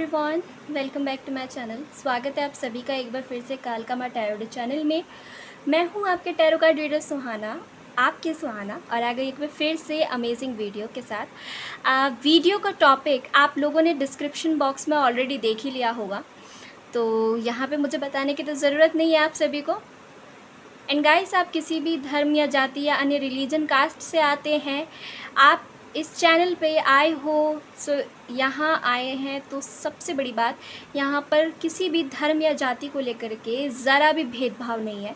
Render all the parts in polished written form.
Everyone, welcome back to my channel. स्वागत है आप सभी का एक बार फिर से कालका माँ टैरो चैनल में। मैं हूं आपके टैरो कार्ड रीडर सुहाना, आपकी सुहाना, और आ गई एक बार फिर से अमेजिंग वीडियो के साथ। वीडियो का टॉपिक आप लोगों ने डिस्क्रिप्शन बॉक्स में ऑलरेडी देख ही लिया होगा, तो यहाँ पे मुझे बताने की तो ज़रूरत नहीं है आप सभी को। एंड गाइस, आप किसी भी धर्म या जाति या अन्य रिलीजन कास्ट से आते हैं, आप इस चैनल पे आए हो, सो यहाँ आए हैं तो सबसे बड़ी बात, यहाँ पर किसी भी धर्म या जाति को लेकर के ज़रा भी भेदभाव नहीं है।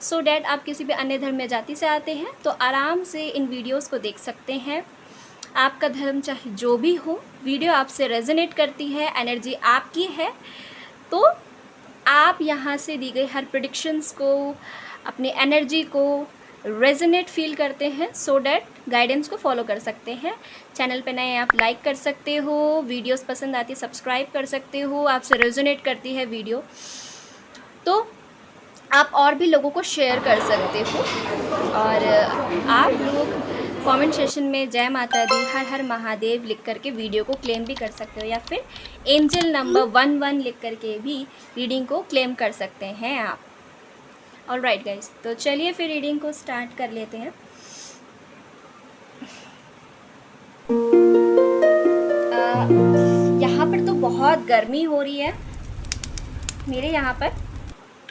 सो डैट आप किसी भी अन्य धर्म या जाति से आते हैं तो आराम से इन वीडियोस को देख सकते हैं। आपका धर्म चाहे जो भी हो, वीडियो आपसे रेजोनेट करती है, एनर्जी आपकी है, तो आप यहाँ से दी गई हर प्रेडिक्शंस को, अपनी एनर्जी को रेजोनेट फील करते हैं, सो डैट गाइडेंस को फॉलो कर सकते हैं। चैनल पे नए आप लाइक कर सकते हो, वीडियोस पसंद आती है सब्सक्राइब कर सकते हो, आपसे रेजोनेट करती है वीडियो तो आप और भी लोगों को शेयर कर सकते हो। और आप लोग कमेंट सेशन में जय माता दी, हर हर महादेव लिख करके वीडियो को क्लेम भी कर सकते हो, या फिर एंजल नंबर 11 लिख करके भी रीडिंग को क्लेम कर सकते हैं आप। ऑलराइट गाइस, तो चलिए फिर रीडिंग को स्टार्ट कर लेते हैं। यहाँ पर तो बहुत गर्मी हो रही है मेरे यहाँ पर।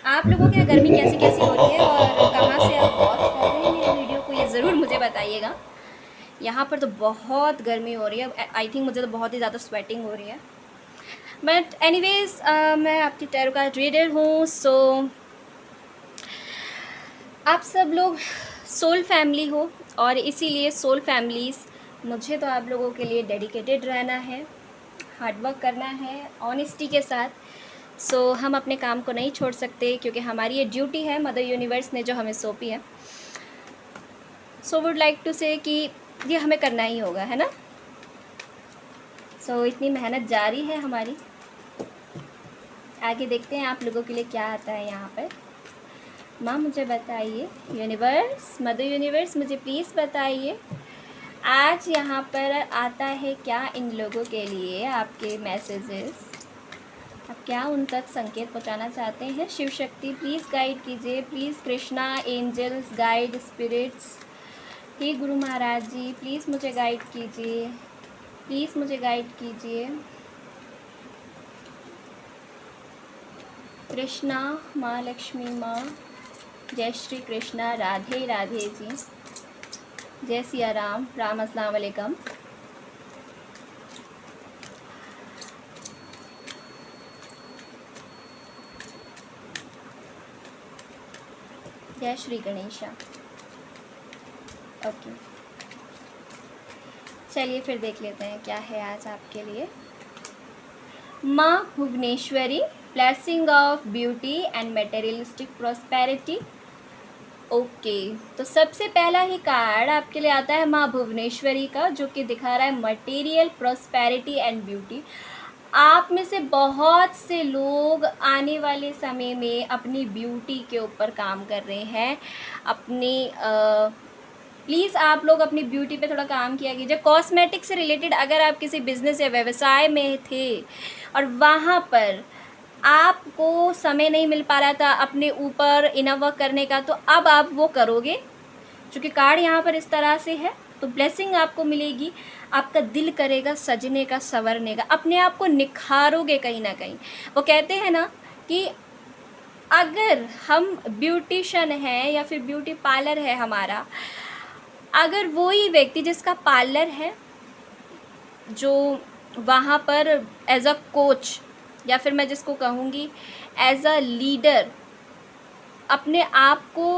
आप लोगों के यहाँ गर्मी कैसी कैसी हो रही है और कहाँ से आप वॉच कर रहे हैं मेरे वीडियो को, ये ज़रूर मुझे बताइएगा। यहाँ पर तो बहुत गर्मी हो रही है, आई थिंक मुझे तो बहुत ही ज़्यादा स्वेटिंग हो रही है। बट एनीवेज, मैं आपकी टैरो कार्ड रीडर हूँ, सो आप सब लोग सोल फैमिली हो, और इसीलिए सोल फैमिलीज़ मुझे तो आप लोगों के लिए डेडिकेटेड रहना है, हार्डवर्क करना है ऑनेस्टी के साथ। सो हम अपने काम को नहीं छोड़ सकते, क्योंकि हमारी ये ड्यूटी है, मदर यूनिवर्स ने जो हमें सौंपी है। सो वुड लाइक टू से कि ये हमें करना ही होगा, है ना। सो इतनी मेहनत जारी है हमारी, आगे देखते हैं आप लोगों के लिए क्या आता है यहाँ पर। माँ मुझे बताइए, यूनिवर्स, मदर यूनिवर्स मुझे प्लीज़ बताइए आज यहाँ पर आता है क्या इन लोगों के लिए, आपके मैसेजेस, आप क्या उन तक संकेत पहुँचाना चाहते हैं। शिव शक्ति प्लीज़ गाइड कीजिए, please Krishna, angels, guide spirits, हे गुरु महाराज जी प्लीज़ मुझे गाइड कीजिए, प्लीज़ मुझे गाइड कीजिए। कृष्णा, माँ लक्ष्मी, माँ जय श्री कृष्णा, राधे राधे जी, जय सिया राम, राम अस्सलाम वालेकुम। जय श्री गणेशा। ओके, चलिए फिर देख लेते हैं क्या है आज आपके लिए। माँ Bhuvaneshwari, blessing of beauty and materialistic prosperity. Okay, तो सबसे पहला ही कार्ड आपके लिए आता है माँ भुवनेश्वरी का, जो कि दिखा रहा है मटेरियल प्रॉस्पेरिटी एंड ब्यूटी। आप में से बहुत से लोग आने वाले समय में अपनी ब्यूटी के ऊपर काम कर रहे हैं। अपनी प्लीज़ आप लोग अपनी ब्यूटी पे थोड़ा काम किया कीजिए। कॉस्मेटिक से रिलेटेड अगर आप किसी बिज़नेस या व्यवसाय में थे और वहाँ पर आपको समय नहीं मिल पा रहा था अपने ऊपर इनर वर्क करने का, तो अब आप वो करोगे, क्योंकि कार्ड यहाँ पर इस तरह से है, तो ब्लेसिंग आपको मिलेगी। आपका दिल करेगा सजने का, संवरने का, अपने आप को निखारोगे कहीं ना कहीं। वो कहते हैं ना कि अगर हम ब्यूटिशियन हैं या फिर ब्यूटी पार्लर है हमारा, अगर वही व्यक्ति जिसका पार्लर है, जो वहाँ पर एज अ कोच, या फिर मैं जिसको कहूँगी एज अ लीडर, अपने आप को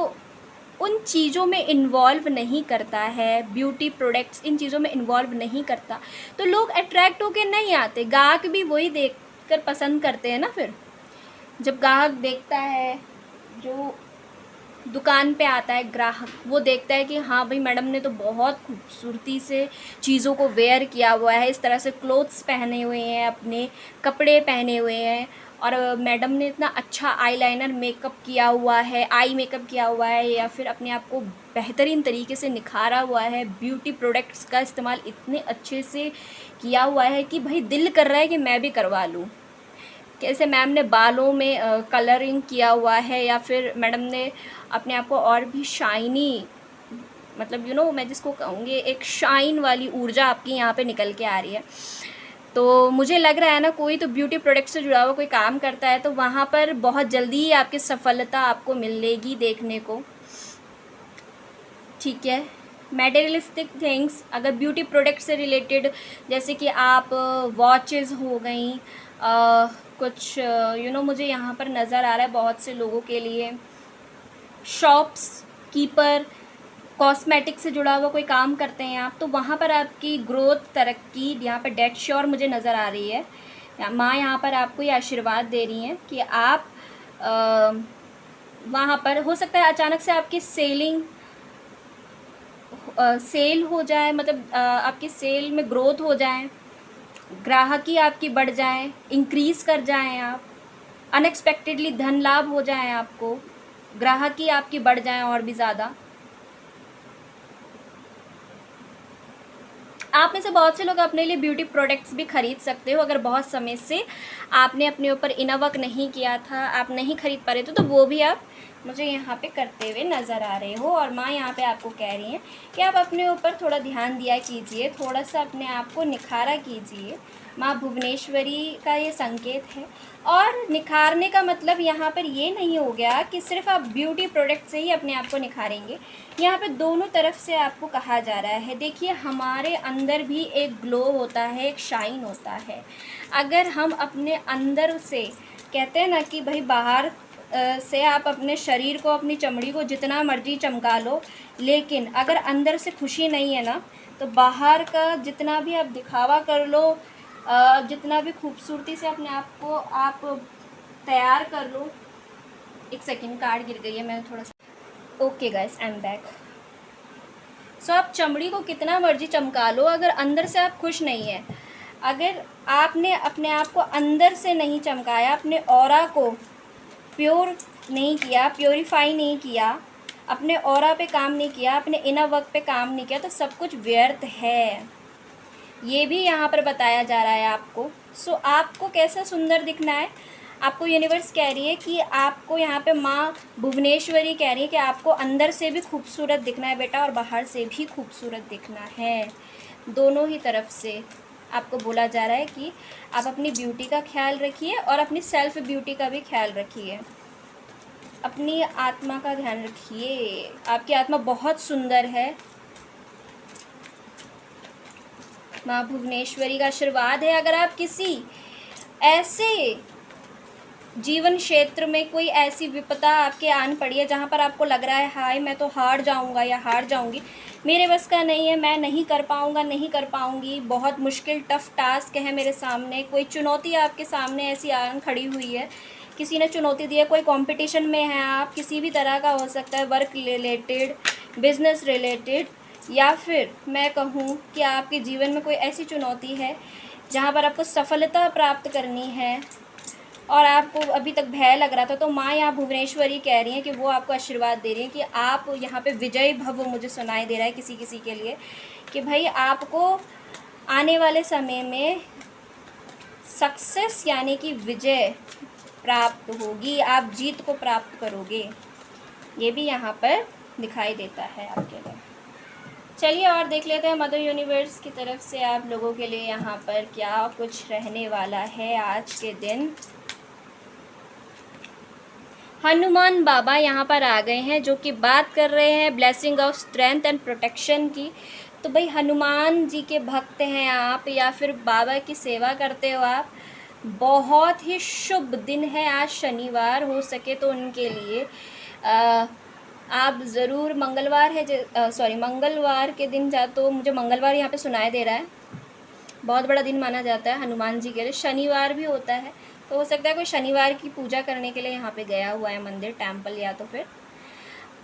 उन चीज़ों में इन्वॉल्व नहीं करता है, ब्यूटी प्रोडक्ट्स इन चीज़ों में इन्वॉल्व नहीं करता, तो लोग अट्रैक्ट होके नहीं आते। ग्राहक भी वही देखकर पसंद करते हैं ना। फिर जब ग्राहक देखता है जो दुकान पे आता है ग्राहक, वो देखता है कि हाँ भाई मैडम ने तो बहुत खूबसूरती से चीज़ों को वेयर किया हुआ है, इस तरह से क्लोथ्स पहने हुए हैं, अपने कपड़े पहने हुए हैं, और मैडम ने इतना अच्छा आईलाइनर मेकअप किया हुआ है, आई मेकअप किया हुआ है, या फिर अपने आप को बेहतरीन तरीके से निखारा हुआ है, ब्यूटी प्रोडक्ट्स का इस्तेमाल इतने अच्छे से किया हुआ है कि भाई दिल कर रहा है कि मैं भी करवा लूँ। कैसे मैम ने बालों में कलरिंग किया हुआ है, या फिर मैडम ने अपने आप को और भी शाइनी, मतलब मैं जिसको कहूँगी एक शाइन वाली ऊर्जा आपकी यहाँ पे निकल के आ रही है। तो मुझे लग रहा है ना, कोई तो ब्यूटी प्रोडक्ट से जुड़ा हुआ कोई काम करता है तो वहाँ पर बहुत जल्दी ही आपकी सफलता आपको मिलेगी देखने को। ठीक है, मटेरियलिस्टिक थिंग्स, अगर ब्यूटी प्रोडक्ट से रिलेटेड, जैसे कि आप वॉचेस हो गई, कुछ मुझे यहाँ पर नज़र आ रहा है बहुत से लोगों के लिए शॉप्स कीपर, कॉस्मेटिक से जुड़ा हुआ कोई काम करते हैं आप, तो वहाँ पर आपकी ग्रोथ, तरक्की यहाँ पर डेट श्योर मुझे नज़र आ रही है। माँ यहाँ पर आपको ये आशीर्वाद दे रही हैं कि आप वहाँ पर हो सकता है अचानक से आपकी सेल हो जाए, मतलब आपकी सेल में ग्रोथ हो जाए, ग्राहकी आपकी बढ़ जाए, इंक्रीज़ कर जाएं आप, अनएक्सपेक्टेडली धन लाभ हो जाए आपको, ग्राहकी आपकी बढ़ जाए और भी ज़्यादा। आप में से बहुत से लोग अपने लिए ब्यूटी प्रोडक्ट्स भी खरीद सकते हो, अगर बहुत समय से आपने अपने ऊपर इनवर्क नहीं किया था, आप नहीं खरीद पा रहे थे, तो वो भी आप मुझे यहाँ पे करते हुए नज़र आ रहे हो। और माँ यहाँ पे आपको कह रही हैं कि आप अपने ऊपर थोड़ा ध्यान दिया कीजिए, थोड़ा सा अपने आप को निखारा कीजिए। माँ भुवनेश्वरी का ये संकेत है। और निखारने का मतलब यहाँ पर ये नहीं हो गया कि सिर्फ आप ब्यूटी प्रोडक्ट से ही अपने आप को निखारेंगे, यहाँ पे दोनों तरफ से आपको कहा जा रहा है। देखिए, हमारे अंदर भी एक ग्लो होता है, एक शाइन होता है। अगर हम अपने अंदर से, कहते हैं ना कि भाई बाहर से आप अपने शरीर को, अपनी चमड़ी को जितना मर्जी चमका लो, लेकिन अगर अंदर से खुशी नहीं है ना, तो बाहर का जितना भी आप दिखावा कर लो, जितना भी खूबसूरती से अपने आप को आप तैयार कर लो। एक सेकंड, कार्ड गिर गई है, मैं थोड़ा सा, okay guys, I am back. So आप चमड़ी को कितना मर्जी चमका लो, अगर अंदर से आप खुश नहीं है, अगर आपने अपने आप को अंदर से नहीं चमकाया, अपने ऑरा को प्योर नहीं किया, प्योरीफाई नहीं किया, अपने ऑरा पे काम नहीं किया, अपने इनर वर्क पे काम नहीं किया, तो सब कुछ व्यर्थ है। ये भी यहाँ पर बताया जा रहा है आपको। सो आपको कैसा सुंदर दिखना है, आपको यूनिवर्स कह रही है कि आपको यहाँ पे माँ भुवनेश्वरी कह रही है कि आपको अंदर से भी खूबसूरत दिखना है बेटा, और बाहर से भी खूबसूरत दिखना है। दोनों ही तरफ से आपको बोला जा रहा है कि आप अपनी ब्यूटी का ख्याल रखिए और अपनी सेल्फ ब्यूटी का भी ख्याल रखिए। अपनी आत्मा का ध्यान रखिए, आपकी आत्मा बहुत सुंदर है। माँ भुवनेश्वरी का आशीर्वाद है। अगर आप किसी ऐसे जीवन क्षेत्र में कोई ऐसी विपदा आपके आन पड़ी है जहाँ पर आपको लग रहा है हाय मैं तो हार जाऊँगा या हार जाऊँगी, मेरे बस का नहीं है, मैं नहीं कर पाऊँगा, नहीं कर पाऊँगी, बहुत मुश्किल टफ़ टास्क है मेरे सामने, कोई चुनौती आपके सामने ऐसी आन खड़ी हुई है, किसी ने चुनौती दी है, कोई कंपटीशन में है आप, किसी भी तरह का हो सकता है, वर्क रिलेटेड, बिज़नेस रिलेटेड, या फिर मैं कहूँ कि आपके जीवन में कोई ऐसी चुनौती है जहाँ पर आपको सफलता प्राप्त करनी है और आपको अभी तक भय लग रहा था, तो माँ यहाँ भुवनेश्वरी कह रही हैं कि वो आपको आशीर्वाद दे रही हैं कि आप यहाँ पे विजयी भव, मुझे सुनाई दे रहा है किसी किसी के लिए, कि भाई आपको आने वाले समय में सक्सेस यानी कि विजय प्राप्त होगी, आप जीत को प्राप्त करोगे। ये भी यहाँ पर दिखाई देता है आपके लिए। चलिए और देख लेते हैं मदर यूनिवर्स की तरफ से आप लोगों के लिए यहाँ पर क्या कुछ रहने वाला है आज के दिन। हनुमान बाबा यहाँ पर आ गए हैं, जो कि बात कर रहे हैं blessing of strength and protection की। तो भाई हनुमान जी के भक्त हैं आप, या फिर बाबा की सेवा करते हो आप, बहुत ही शुभ दिन है आज, शनिवार, हो सके तो उनके लिए आप ज़रूर, मंगलवार है, सॉरी मंगलवार के दिन तो मुझे मंगलवार यहाँ पे सुनाई दे रहा है, बहुत बड़ा दिन माना जाता है हनुमान जी के लिए। शनिवार भी होता है, तो हो सकता है कोई शनिवार की पूजा करने के लिए यहाँ पे गया हुआ है मंदिर, टेम्पल, या तो फिर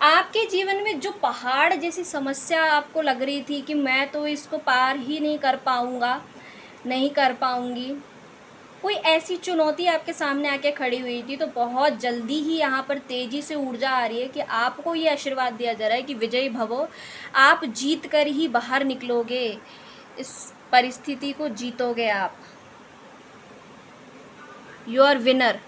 आपके जीवन में जो पहाड़ जैसी समस्या आपको लग रही थी कि मैं तो इसको पार ही नहीं कर पाऊँगा, नहीं कर पाऊँगी, कोई ऐसी चुनौती आपके सामने आके खड़ी हुई थी, तो बहुत जल्दी ही यहाँ पर तेज़ी से ऊर्जा आ रही है कि आपको ये आशीर्वाद दिया जा रहा है कि विजयी भवो, आप जीत कर ही बाहर निकलोगे, इस परिस्थिति को जीतोगे आप। You are winner.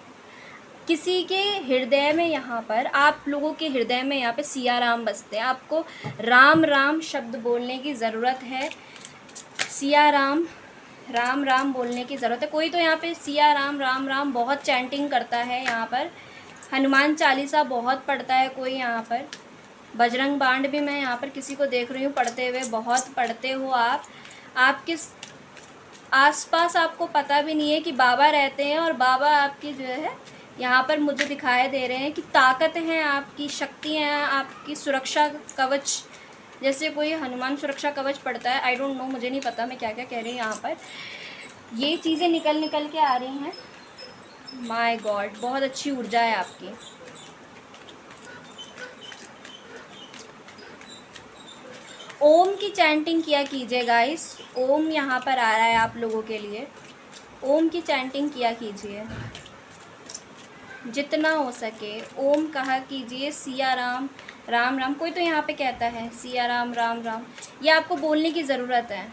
किसी के हृदय में, यहाँ पर आप लोगों के हृदय में यहाँ पे सिया राम बसते हैं। आपको राम राम शब्द बोलने की ज़रूरत है, सिया राम राम राम बोलने की ज़रूरत है। कोई तो यहाँ पे सिया राम राम राम बहुत चैंटिंग करता है, यहाँ पर हनुमान चालीसा बहुत पढ़ता है कोई, यहाँ पर बजरंग बाण भी मैं यहाँ पर किसी को देख रही हूँ पढ़ते हुए, बहुत पढ़ते हो आप। आपके आसपास आपको पता भी नहीं है कि बाबा रहते हैं, और बाबा आपकी जो है यहाँ पर मुझे दिखाई दे रहे हैं कि ताकत हैं आपकी, शक्ति हैं आपकी, सुरक्षा कवच, जैसे कोई हनुमान सुरक्षा कवच पड़ता है, आई डोंट नो, मुझे नहीं पता मैं क्या क्या कह रही हूँ। यहाँ पर ये चीज़ें निकल के आ रही हैं। माय गॉड, बहुत अच्छी ऊर्जा है आपकी। ओम की चैंटिंग किया कीजिए गाइस, ओम यहाँ पर आ रहा है आप लोगों के लिए, ओम की चैंटिंग किया कीजिए जितना हो सके, ओम कहा कीजिए, सिया राम राम राम। कोई तो यहाँ पे कहता है सिया राम राम राम, ये आपको बोलने की ज़रूरत है।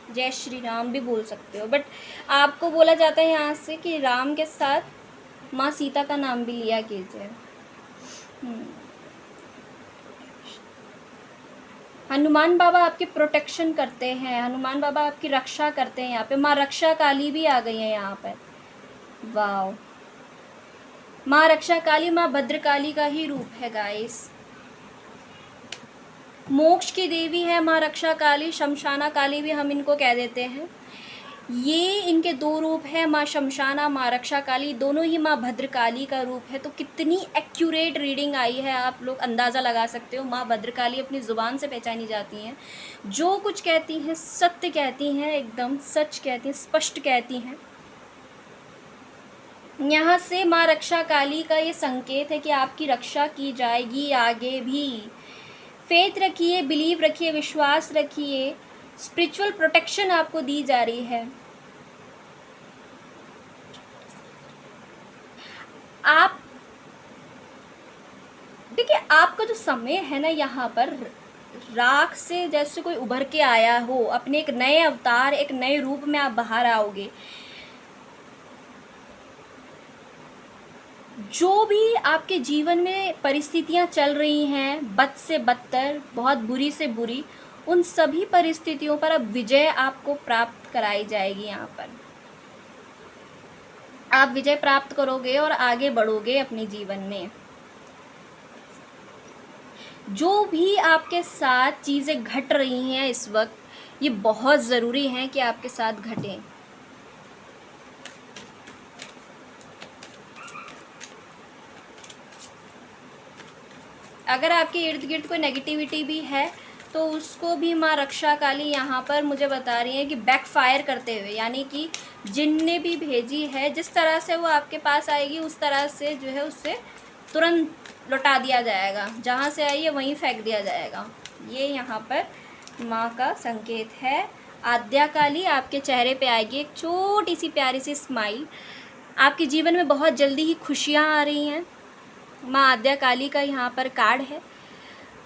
जय श्री राम भी बोल सकते हो, बट आपको बोला जाता है यहाँ से कि राम के साथ माँ सीता का नाम भी लिया कीजिए। हनुमान बाबा आपकी प्रोटेक्शन करते हैं, हनुमान बाबा आपकी रक्षा करते हैं। यहाँ पे माँ रक्षा काली भी आ गई है यहाँ पर, वाओ। माँ रक्षा काली माँ भद्रकाली का ही रूप है गाइस, मोक्ष की देवी है माँ रक्षा काली, शमशाना काली भी हम इनको कह देते हैं। ये इनके दो रूप हैं, माँ शमशाना, माँ रक्षा काली, दोनों ही माँ भद्रकाली का रूप है। तो कितनी एक्यूरेट रीडिंग आई है, आप लोग अंदाज़ा लगा सकते हो। माँ भद्रकाली अपनी ज़ुबान से पहचानी जाती हैं, जो कुछ कहती हैं सत्य कहती हैं, एकदम सच कहती हैं, स्पष्ट कहती हैं। यहाँ से माँ रक्षा काली का ये संकेत है कि आपकी रक्षा की जाएगी आगे भी। फेथ रखिए, बिलीव रखिए, विश्वास रखिए, स्पिरिचुअल प्रोटेक्शन आपको दी जा रही है। आप देखिए, आपका जो समय है ना, यहाँ पर राख से जैसे कोई उभर के आया हो, अपने एक नए अवतार, एक नए रूप में आप बाहर आओगे। जो भी आपके जीवन में परिस्थितियाँ चल रही हैं, बद से बदतर, बहुत बुरी से बुरी, उन सभी परिस्थितियों पर अब विजय आपको प्राप्त कराई जाएगी। यहाँ पर आप विजय प्राप्त करोगे और आगे बढ़ोगे अपने जीवन में। जो भी आपके साथ चीज़ें घट रही हैं इस वक्त, ये बहुत ज़रूरी है कि आपके साथ घटें। अगर आपके इर्द गिर्द कोई नेगेटिविटी भी है, तो उसको भी माँ रक्षा काली यहाँ पर मुझे बता रही है कि बैकफायर करते हुए, यानी कि जिनने भी भेजी है, जिस तरह से वो आपके पास आएगी, उस तरह से जो है उससे तुरंत लौटा दिया जाएगा, जहाँ से आई है वहीं फेंक दिया जाएगा। ये यहाँ पर माँ का संकेत है। आद्या काली आपके चेहरे पे आएगी एक छोटी सी प्यारी सी स्माइल, आपके जीवन में बहुत जल्दी ही खुशियाँ आ रही हैं। माँ आद्या काली का यहाँ पर कार्ड है,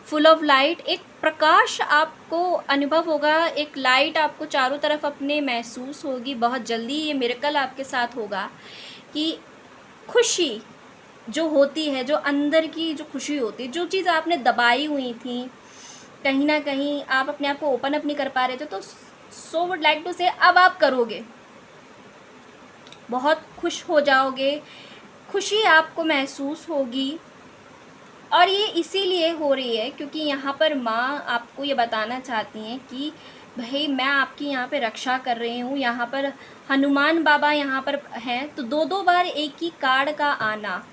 फुल ऑफ लाइट, एक प्रकाश आपको अनुभव होगा, एक लाइट आपको चारों तरफ अपने महसूस होगी। बहुत जल्दी ये मिरेकल आपके साथ होगा कि खुशी जो होती है, जो अंदर की जो खुशी होती है, जो चीज़ आपने दबाई हुई थी, कहीं ना कहीं आप अपने आप को ओपन अप नहीं कर पा रहे थे, तो सो वुड लाइक टू से अब आप करोगे, बहुत खुश हो जाओगे, खुशी आपको महसूस होगी। और ये इसीलिए हो रही है क्योंकि यहाँ पर माँ आपको ये बताना चाहती हैं कि भाई मैं आपकी यहाँ पे रक्षा कर रही हूँ। यहाँ पर हनुमान बाबा यहाँ पर हैं, तो दो दो बार एक ही कार्ड का आना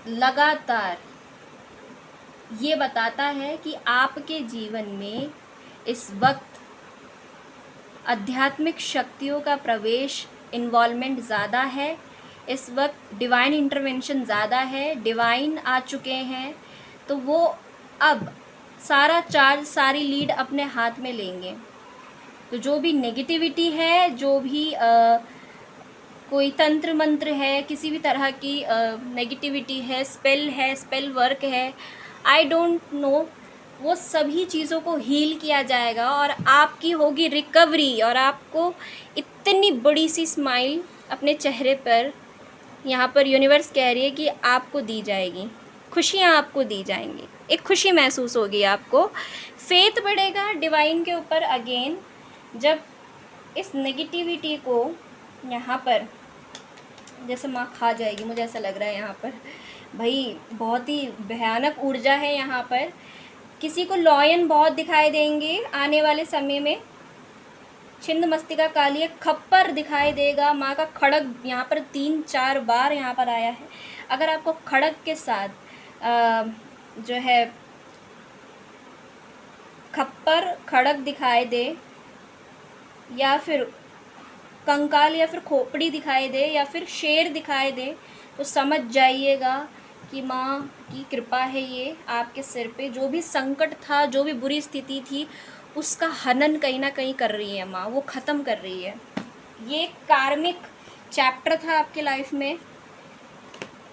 लगातार ये बताता है कि आपके जीवन में इस वक्त आध्यात्मिक शक्तियों का प्रवेश, इन्वॉल्वमेंट ज़्यादा है। इस वक्त डिवाइन इंटरवेंशन ज़्यादा है, डिवाइन आ चुके हैं, तो वो अब सारा चार्ज, सारी लीड अपने हाथ में लेंगे। तो जो भी नेगेटिविटी है, जो भी कोई तंत्र मंत्र है, किसी भी तरह की नेगेटिविटी है, स्पेल वर्क है, आई डोंट नो, वो सभी चीज़ों को हील किया जाएगा और आपकी होगी रिकवरी। और आपको इतनी बड़ी सी स्माइल अपने चेहरे पर, यहाँ पर यूनिवर्स कह रही है कि आपको दी जाएगी, खुशियाँ आपको दी जाएंगी, एक खुशी महसूस होगी आपको, फेथ बढ़ेगा डिवाइन के ऊपर अगेन। जब इस नेगेटिविटी को यहाँ पर जैसे माँ खा जाएगी, मुझे ऐसा लग रहा है यहाँ पर भाई बहुत ही भयानक ऊर्जा है यहाँ पर। किसी को लॉयन बहुत दिखाई देंगे आने वाले समय में, छिंद मस्तिका काली, एक खप्पर दिखाई देगा, माँ का खड़ग यहाँ पर 3-4 बार यहाँ पर आया है। अगर आपको खड़ग के साथ जो है खप्पर खड़ग दिखाई दे, या फिर कंकाल, या फिर खोपड़ी दिखाई दे, या फिर शेर दिखाई दे, तो समझ जाइएगा कि माँ की कृपा है ये आपके सिर पे। जो भी संकट था, जो भी बुरी स्थिति थी, उसका हनन कहीं ना कहीं कर रही है माँ, वो ख़त्म कर रही है। ये कार्मिक चैप्टर था आपके लाइफ में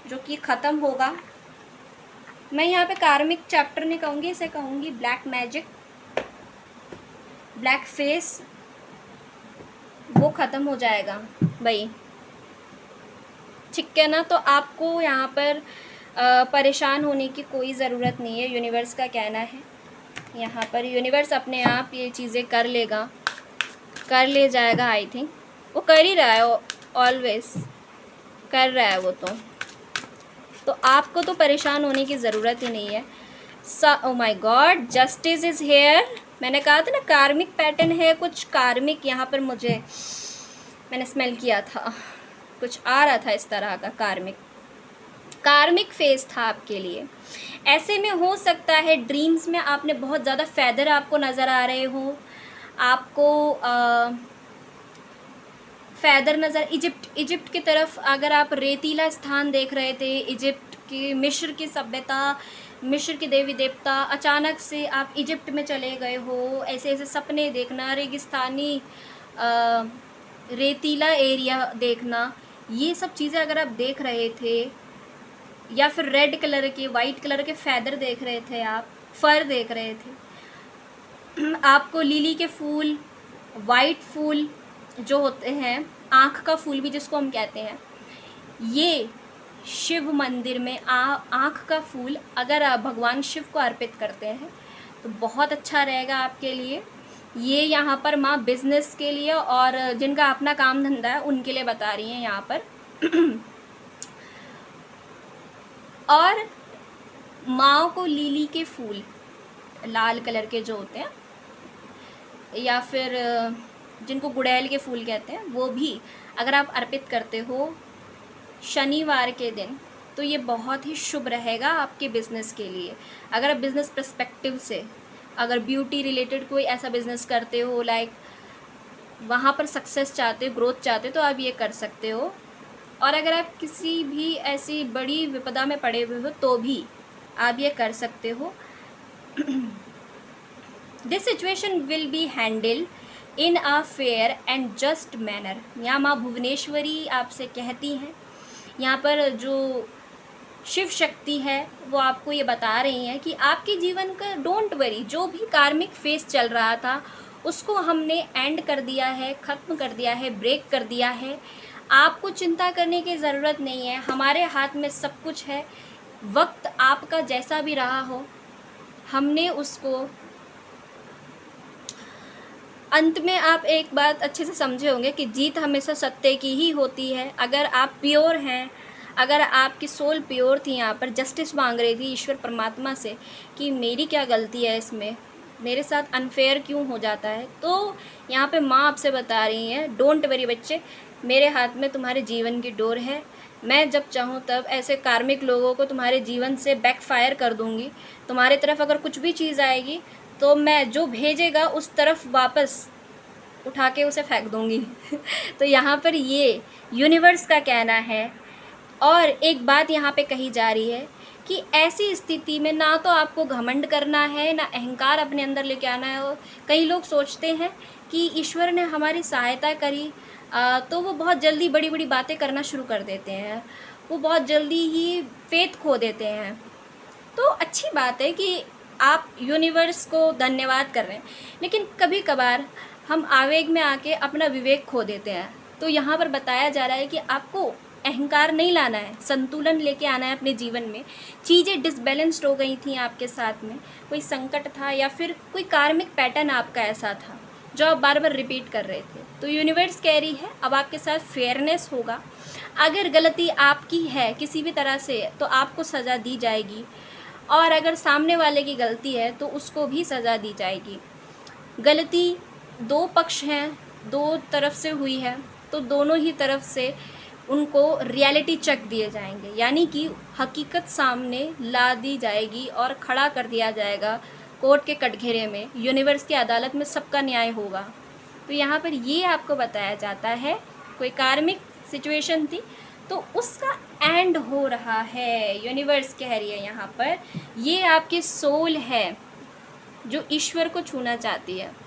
जो कि ख़त्म होगा। मैं यहाँ पे कार्मिक चैप्टर नहीं कहूँगी, इसे कहूँगी ब्लैक मैजिक, ब्लैक फेस, वो ख़त्म हो जाएगा भाई, ठीक है ना। तो आपको यहाँ पर परेशान होने की कोई ज़रूरत नहीं है, यूनिवर्स का कहना है। यहाँ पर यूनिवर्स अपने आप ये चीज़ें कर लेगा, कर ले जाएगा। आई थिंक वो कर ही रहा है, ऑलवेज कर रहा है वो। तो आपको तो परेशान होने की ज़रूरत ही नहीं है। Oh my God, justice is here. मैंने कहा था ना कार्मिक पैटर्न है, कुछ कार्मिक यहाँ पर मैंने स्मेल किया था, कुछ आ रहा था इस तरह का कार्मिक फेस था आपके लिए। ऐसे में हो सकता है ड्रीम्स में आपने बहुत ज़्यादा फैदर आपको नज़र आ रहे हो, आपको फैदर नज़र, इजिप्ट की तरफ अगर आप रेतीला स्थान देख रहे थे, इजिप्ट की, मिस्र की सभ्यता, मिस्र के देवी देवता, अचानक से आप इजिप्ट में चले गए हो, ऐसे ऐसे सपने देखना, रेगिस्तानी रेतीला एरिया देखना, ये सब चीज़ें अगर आप देख रहे थे, या फिर रेड कलर के, वाइट कलर के फैदर देख रहे थे, आप फर देख रहे थे, आपको लिली के फूल, वाइट फूल जो होते हैं, आँख का फूल भी जिसको हम कहते हैं, ये शिव मंदिर में आँख का फूल अगर आप भगवान शिव को अर्पित करते हैं तो बहुत अच्छा रहेगा आपके लिए। ये यहाँ पर माँ बिज़नेस के लिए और जिनका अपना काम धंधा है उनके लिए बता रही हैं यहाँ पर। और माँ को लिली के फूल लाल कलर के जो होते हैं, या फिर जिनको गुड़ैल के फूल कहते हैं, वो भी अगर आप अर्पित करते हो शनिवार के दिन, तो ये बहुत ही शुभ रहेगा आपके बिज़नेस के लिए। अगर आप बिज़नेस पर्सपेक्टिव से, अगर ब्यूटी रिलेटेड कोई ऐसा बिज़नेस करते हो, लाइक वहाँ पर सक्सेस चाहते हो, ग्रोथ चाहते हो, तो आप ये कर सकते हो। और अगर आप किसी भी ऐसी बड़ी विपदा में पड़े हुए हो तो भी आप ये कर सकते हो। This situation will be handle in a fair and just manner. यहाँ माँ भुवनेश्वरी आपसे कहती हैं, यहाँ पर जो शिव शक्ति है वो आपको ये बता रही हैं कि आपके जीवन का डोंट वरी, जो भी कार्मिक फेस चल रहा था उसको हमने एंड कर दिया है, ख़त्म कर दिया है, ब्रेक कर दिया है। आपको चिंता करने की ज़रूरत नहीं है, हमारे हाथ में सब कुछ है। वक्त आपका जैसा भी रहा हो, हमने उसको, अंत में आप एक बात अच्छे से समझे होंगे कि जीत हमेशा सत्य की ही होती है। अगर आप प्योर हैं, अगर आपकी सोल प्योर थी, यहाँ पर जस्टिस मांग रही थी ईश्वर परमात्मा से कि मेरी क्या गलती है, इसमें मेरे साथ अनफेयर क्यों हो जाता है, तो यहाँ पे माँ आपसे बता रही हैं डोंट वरी बच्चे, मेरे हाथ में तुम्हारे जीवन की डोर है। मैं जब चाहूँ तब ऐसे कार्मिक लोगों को तुम्हारे जीवन से बैकफायर कर दूँगी। तुम्हारे तरफ अगर कुछ भी चीज़ आएगी तो मैं जो भेजेगा उस तरफ वापस उठा के उसे फेंक दूँगी। तो यहाँ पर ये यूनिवर्स का कहना है और एक बात यहाँ पे कही जा रही है कि ऐसी स्थिति में ना तो आपको घमंड करना है, ना अहंकार अपने अंदर लेके आना है। कई लोग सोचते हैं कि ईश्वर ने हमारी सहायता करी तो वो बहुत जल्दी बड़ी बड़ी बातें करना शुरू कर देते हैं, वो बहुत जल्दी ही फेथ खो देते हैं। तो अच्छी बात है कि आप यूनिवर्स को धन्यवाद कर रहे हैं, लेकिन कभी कभार हम आवेग में आके अपना विवेक खो देते हैं। तो यहाँ पर बताया जा रहा है कि आपको अहंकार नहीं लाना है, संतुलन लेके आना है अपने जीवन में। चीज़ें डिसबैलेंस्ड हो गई थी आपके साथ में, कोई संकट था या फिर कोई कार्मिक पैटर्न आपका ऐसा था जो आप बार बार रिपीट कर रहे थे। तो यूनिवर्स कह रही है अब आपके साथ फेयरनेस होगा। अगर गलती आपकी है किसी भी तरह से तो आपको सज़ा दी जाएगी, और अगर सामने वाले की गलती है तो उसको भी सज़ा दी जाएगी। गलती दो पक्ष हैं, दो तरफ से हुई है, तो दोनों ही तरफ से उनको रियलिटी चेक दिए जाएंगे, यानी कि हकीकत सामने ला दी जाएगी और खड़ा कर दिया जाएगा कोर्ट के कटघरे में। यूनिवर्स की अदालत में सबका न्याय होगा। तो यहाँ पर ये आपको बताया जाता है कोई कार्मिक सिचुएशन थी तो उसका एंड हो रहा है। यूनिवर्स कह रही है यहाँ पर ये आपकी सोल है जो ईश्वर को छूना चाहती है।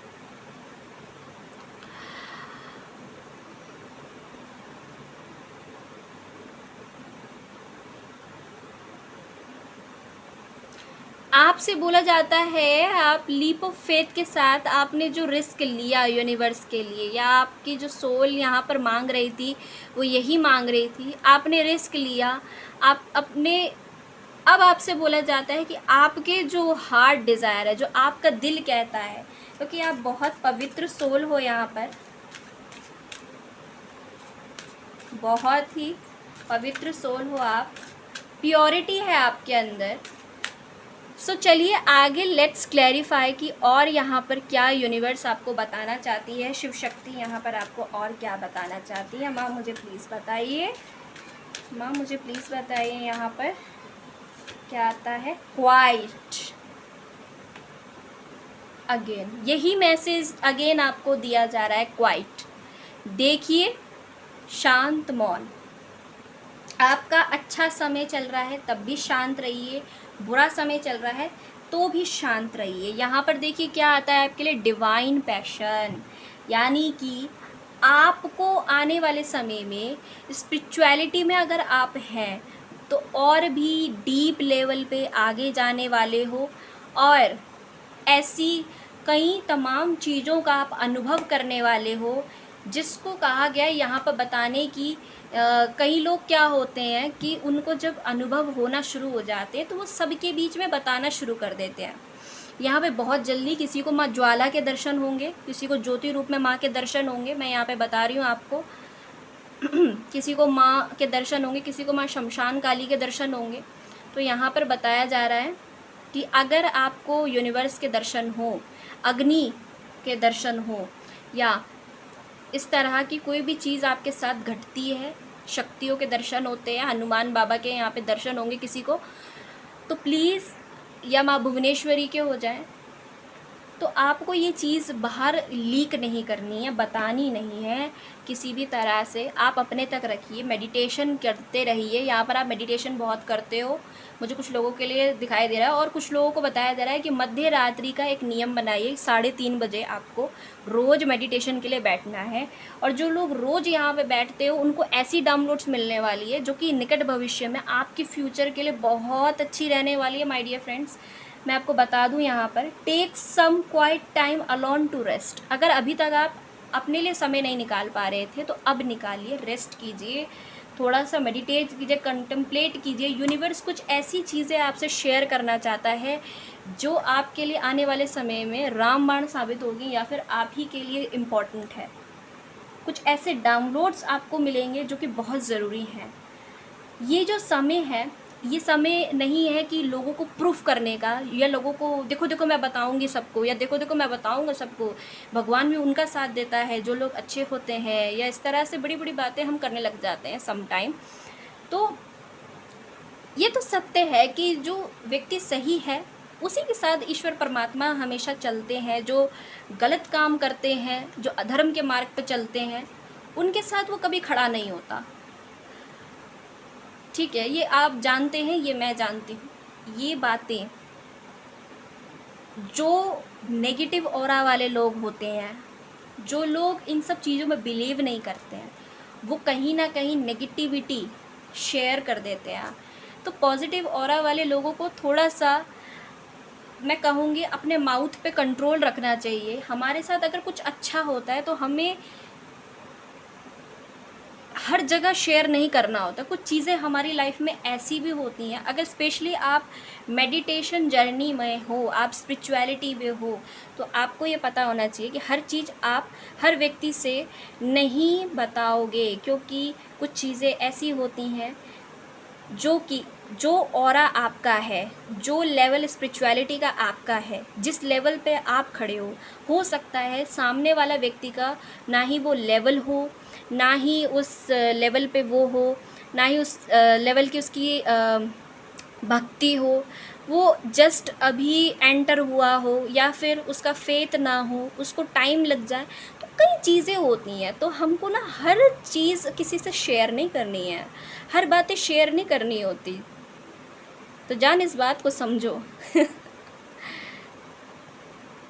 आपसे बोला जाता है आप लीप ऑफ फेथ के साथ आपने जो रिस्क लिया यूनिवर्स के लिए, या आपकी जो सोल यहाँ पर मांग रही थी वो यही मांग रही थी, आपने रिस्क लिया। आप अपने अब आपसे बोला जाता है कि आपके जो हार्ट डिज़ायर है, जो आपका दिल कहता है, क्योंकि आप बहुत पवित्र सोल हो, यहाँ पर बहुत ही पवित्र सोल हो आप, प्योरिटी है आपके अंदर। सो चलिए आगे लेट्स क्लैरिफाई कि और यहाँ पर क्या यूनिवर्स आपको बताना चाहती है, शिव शक्ति यहाँ पर आपको और क्या बताना चाहती है। माँ मुझे प्लीज़ बताइए, माँ मुझे प्लीज़ बताइए यहाँ पर क्या आता है। क्वाइट, अगेन यही मैसेज अगेन आपको दिया जा रहा है, क्वाइट। देखिए शांत मौन, आपका अच्छा समय चल रहा है तब भी शांत रहिए, बुरा समय चल रहा है तो भी शांत रहिए। यहाँ पर देखिए क्या आता है आपके लिए, डिवाइन पैशन, यानी कि आपको आने वाले समय में स्पिरिचुअलिटी में अगर आप हैं तो और भी डीप लेवल पे आगे जाने वाले हो, और ऐसी कई तमाम चीज़ों का आप अनुभव करने वाले हो जिसको कहा गया है यहाँ पर बताने की। कई लोग क्या होते हैं कि उनको जब अनुभव होना शुरू हो जाते हैं तो वो सबके बीच में बताना शुरू कर देते हैं। यहाँ पे बहुत जल्दी किसी को माँ ज्वाला के दर्शन होंगे, किसी को ज्योति रूप में माँ के दर्शन होंगे, मैं यहाँ पे बता रही हूँ आपको किसी को माँ के दर्शन होंगे, किसी को माँ शमशान काली के दर्शन होंगे। तो यहाँ पर बताया जा रहा है कि अगर आपको यूनिवर्स के दर्शन हो, अग्नि के दर्शन हो, या इस तरह की कोई भी चीज़ आपके साथ घटती है, शक्तियों के दर्शन होते हैं, हनुमान बाबा के यहाँ पे दर्शन होंगे किसी को, तो प्लीज़, या माँ भुवनेश्वरी के हो जाएं, तो आपको ये चीज़ बाहर लीक नहीं करनी है, बतानी नहीं है किसी भी तरह से। आप अपने तक रखिए, मेडिटेशन करते रहिए। यहाँ पर आप मेडिटेशन बहुत करते हो, मुझे कुछ लोगों के लिए दिखाई दे रहा है, और कुछ लोगों को बताया जा रहा है कि मध्य रात्रि का एक नियम बनाइए, 3:30 बजे आपको रोज़ मेडिटेशन के लिए बैठना है। और जो लोग रोज़ यहाँ पे बैठते हो उनको ऐसी डाउनलोड्स मिलने वाली है जो कि निकट भविष्य में आपके फ्यूचर के लिए बहुत अच्छी रहने वाली है। माय डियर फ्रेंड्स, मैं आपको बता दूं यहाँ पर, take some quiet time alone to rest. अगर अभी तक आप अपने लिए समय नहीं निकाल पा रहे थे तो अब निकालिए, रेस्ट कीजिए, थोड़ा सा मेडिटेट कीजिए, कंtemplate कीजिए। यूनिवर्स कुछ ऐसी चीज़ें आपसे शेयर करना चाहता है जो आपके लिए आने वाले समय में रामबाण साबित होगी, या फिर आप ही के लिए इम्पॉर्टेंट है। कुछ ऐसे डाउनलोड्स आपको मिलेंगे जो कि बहुत ज़रूरी हैं। ये जो समय है, ये समय नहीं है कि लोगों को प्रूफ करने का, या लोगों को देखो देखो मैं बताऊंगी सबको, या देखो देखो मैं बताऊंगा सबको। भगवान भी उनका साथ देता है जो लोग अच्छे होते हैं, या इस तरह से बड़ी बड़ी बातें हम करने लग जाते हैं सम टाइम। तो ये तो सत्य है कि जो व्यक्ति सही है उसी के साथ ईश्वर परमात्मा हमेशा चलते हैं। जो गलत काम करते हैं, जो अधर्म के मार्ग पर चलते हैं, उनके साथ वो कभी खड़ा नहीं होता। ठीक है, ये आप जानते हैं, ये मैं जानती हूँ। ये बातें जो नेगेटिव ऑरा वाले लोग होते हैं, जो लोग इन सब चीज़ों में बिलीव नहीं करते हैं, वो कहीं ना कहीं नेगेटिविटी शेयर कर देते हैं। तो पॉजिटिव ऑरा वाले लोगों को थोड़ा सा, मैं कहूँगी, अपने माउथ पे कंट्रोल रखना चाहिए। हमारे साथ अगर कुछ अच्छा होता है तो हमें हर जगह शेयर नहीं करना होता। कुछ चीज़ें हमारी लाइफ में ऐसी भी होती हैं, अगर स्पेशली आप मेडिटेशन जर्नी में हो, आप स्पिरिचुअलिटी में हो, तो आपको ये पता होना चाहिए कि हर चीज़ आप हर व्यक्ति से नहीं बताओगे, क्योंकि कुछ चीज़ें ऐसी होती हैं जो ऑरा आपका है, जो लेवल स्पिरिचुअलिटी का आपका है, जिस लेवल पे आप खड़े हो सकता है सामने वाला व्यक्ति का ना ही वो लेवल हो, ना ही उस लेवल पे वो हो, ना ही उस लेवल की उसकी भक्ति हो, वो जस्ट अभी एंटर हुआ हो, या फिर उसका फेथ ना हो, उसको टाइम लग जाए। तो कई चीज़ें होती हैं, तो हमको ना हर चीज़ किसी से शेयर नहीं करनी है, हर बातें शेयर नहीं करनी होती। तो जान इस बात को समझो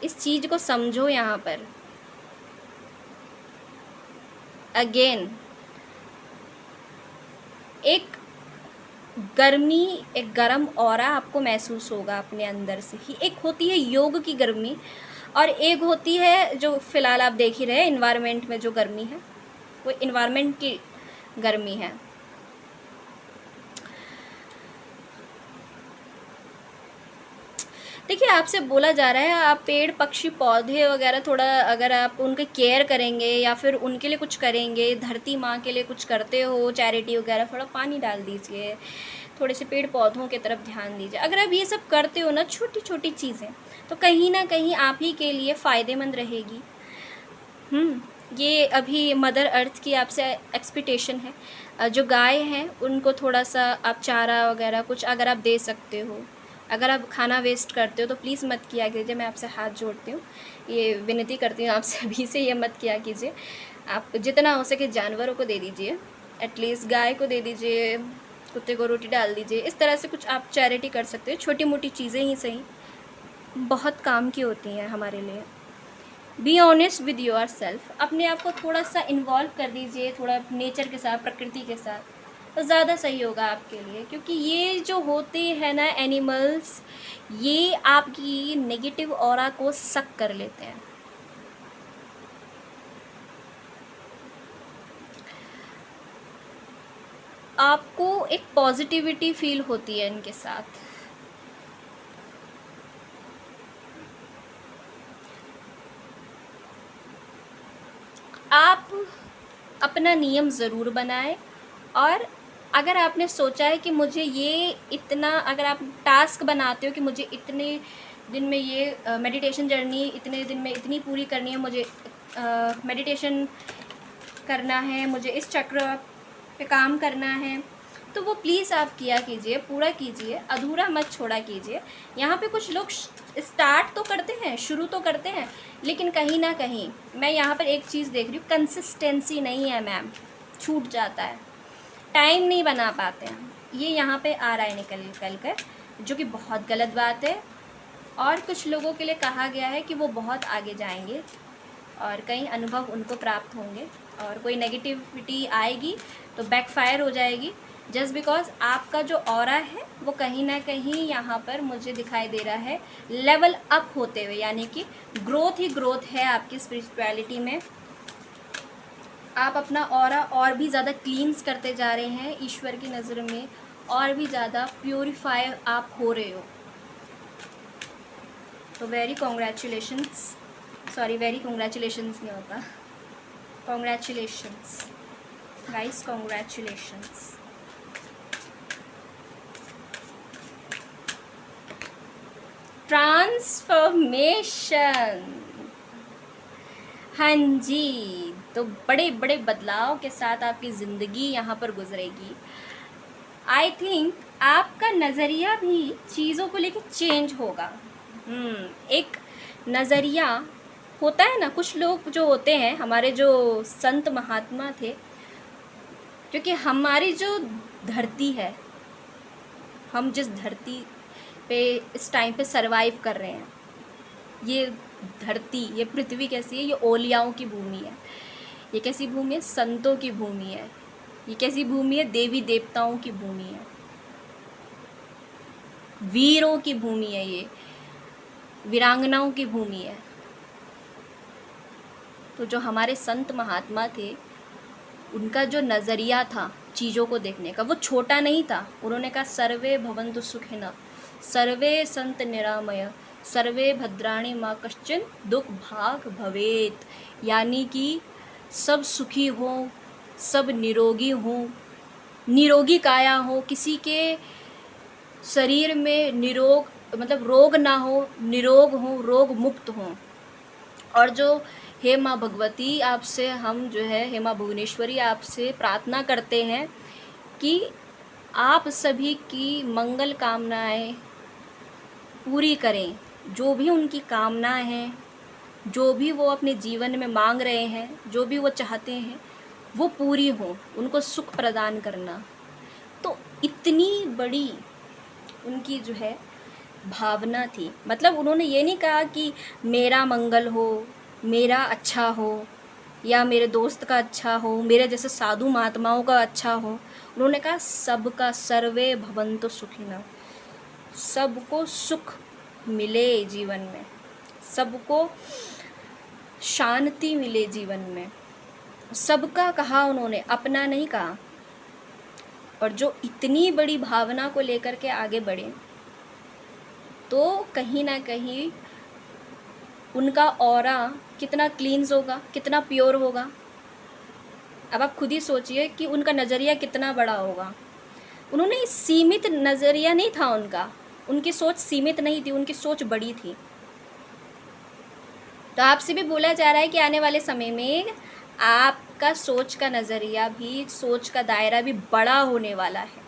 इस चीज़ को समझो। यहाँ पर अगेन एक एक गरम ऑरा आपको महसूस होगा अपने अंदर से ही। एक होती है योग की गर्मी, और एक होती है जो फ़िलहाल आप देख ही रहे हैं इन्वायरमेंट में जो गर्मी है, वो इन्वायरमेंट की गर्मी है। देखिए, आपसे बोला जा रहा है आप पेड़ पक्षी पौधे वगैरह थोड़ा अगर आप उनके केयर करेंगे या फिर उनके लिए कुछ करेंगे, धरती माँ के लिए कुछ करते हो, चैरिटी वगैरह, थोड़ा पानी डाल दीजिए, थोड़े से पेड़ पौधों की तरफ ध्यान दीजिए। अगर आप ये सब करते हो ना, छोटी छोटी चीज़ें, तो कहीं ना कहीं आप ही के लिए फ़ायदेमंद रहेगी। ये अभी मदर अर्थ की आपसे एक्सपेक्टेशन है। जो गाय हैं उनको थोड़ा सा आप चारा वगैरह कुछ अगर आप दे सकते हो, अगर आप खाना वेस्ट करते हो तो प्लीज़ मत किया कीजिए। मैं आपसे हाथ जोड़ती हूँ, ये विनती करती हूँ आपसे अभी से, ये मत किया कीजिए। आप जितना हो सके जानवरों को दे दीजिए, एटलीस्ट गाय को दे दीजिए, कुत्ते को रोटी डाल दीजिए। इस तरह से कुछ आप चैरिटी कर सकते हो, छोटी मोटी चीज़ें ही सही, बहुत काम की होती हैं हमारे लिए। Be honest with your self, अपने आप को थोड़ा सा इन्वॉल्व कर दीजिए, थोड़ा नेचर के साथ, प्रकृति के साथ, तो ज़्यादा सही होगा आपके लिए। क्योंकि ये जो होते हैं ना एनिमल्स, ये आपकी नेगेटिव ऑरा को सक कर लेते हैं। आपको एक पॉजिटिविटी फील होती है इनके साथ। आप अपना नियम ज़रूर बनाएं, और अगर आपने सोचा है कि मुझे ये इतना, अगर आप टास्क बनाते हो कि मुझे इतने दिन में ये मेडिटेशन जर्नी इतने दिन में इतनी पूरी करनी है, मुझे मेडिटेशन करना है, मुझे इस चक्र पे काम करना है, तो वो प्लीज़ आप किया कीजिए, पूरा कीजिए, अधूरा मत छोड़ा कीजिए। यहाँ पे कुछ लोग स्टार्ट तो करते हैं, शुरू तो करते हैं, लेकिन कहीं ना कहीं मैं यहाँ पर एक चीज़ देख रही हूँ, कंसिस्टेंसी नहीं है मैम, छूट जाता है, टाइम नहीं बना पाते हैं। ये यहाँ पे आ रहा है निकल कर, जो कि बहुत गलत बात है। और कुछ लोगों के लिए कहा गया है कि वो बहुत आगे जाएंगे और कई अनुभव उनको प्राप्त होंगे, और कोई नेगेटिविटी आएगी तो बैकफायर हो जाएगी, जस्ट बिकॉज आपका जो ऑरा है वो कहीं ना कहीं यहाँ पर मुझे दिखाई दे रहा है लेवल अप होते हुए, यानी कि ग्रोथ ही ग्रोथ है आपकी स्पिरिचुअलिटी में। आप अपना ऑरा और भी ज़्यादा क्लींस करते जा रहे हैं ईश्वर की नज़र में, और भी ज़्यादा प्योरीफाई आप हो रहे हो। तो very congratulations, sorry very congratulations नहीं होता, कॉन्ग्रेचुलेशंस गाइस, कॉन्ग्रेचुलेशंस। ट्रांसफॉर्मेशन, हाँ जी, तो बड़े बड़े बदलाव के साथ आपकी ज़िंदगी यहाँ पर गुजरेगी। आई थिंक आपका नज़रिया भी चीज़ों को लेकर चेंज होगा। एक नज़रिया होता है ना, कुछ लोग जो होते हैं, हमारे जो संत महात्मा थे, क्योंकि हमारी जो धरती है, हम जिस धरती पे इस टाइम पे सरवाइव कर रहे हैं, ये धरती, ये पृथ्वी कैसी है? ये ओलियाओं की भूमि है। ये कैसी भूमि है? संतों की भूमि है। ये कैसी भूमि है? देवी देवताओं की भूमि है, वीरों की भूमि है, ये वीरांगनाओं की भूमि है। तो जो हमारे संत महात्मा थे, उनका जो नज़रिया था चीज़ों को देखने का, वो छोटा नहीं था। उन्होंने कहा सर्वे भवन्तु सुखिनः, सर्वे संत निरामय, सर्वे भद्राणि मा कश्चन दुख भाग भवेत। यानी कि सब सुखी हों, सब निरोगी हों, निरोगी काया हो, किसी के शरीर में निरोग मतलब रोग ना हो, निरोग हो, रोग मुक्त हों। और जो हे माँ भगवती, आपसे हम जो है, हे माँ भुवनेश्वरी, आपसे प्रार्थना करते हैं कि आप सभी की मंगल कामनाएं पूरी करें। जो भी उनकी कामनाएं हैं, जो भी वो अपने जीवन में मांग रहे हैं, जो भी वो चाहते हैं, वो पूरी हों, उनको सुख प्रदान करना। तो इतनी बड़ी उनकी जो है भावना थी। मतलब उन्होंने ये नहीं कहा कि मेरा मंगल हो, मेरा अच्छा हो, या मेरे दोस्त का अच्छा हो, मेरे जैसे साधु महात्माओं का अच्छा हो। उन्होंने कहा सबका, सर्वे भवन्तु सुखिनः, सबको सुख मिले जीवन में, सबको शांति मिले जीवन में। सबका कहा उन्होंने, अपना नहीं कहा। और जो इतनी बड़ी भावना को लेकर के आगे बढ़े, तो कहीं ना कहीं उनका ऑरा कितना क्लींस होगा, कितना प्योर होगा। अब आप खुद ही सोचिए कि उनका नज़रिया कितना बड़ा होगा। उन्होंने सीमित नज़रिया नहीं था उनका, उनकी सोच सीमित नहीं थी, उनकी सोच बड़ी थी। तो आपसे भी बोला जा रहा है कि आने वाले समय में आपका सोच का नज़रिया भी, सोच का दायरा भी बड़ा होने वाला है।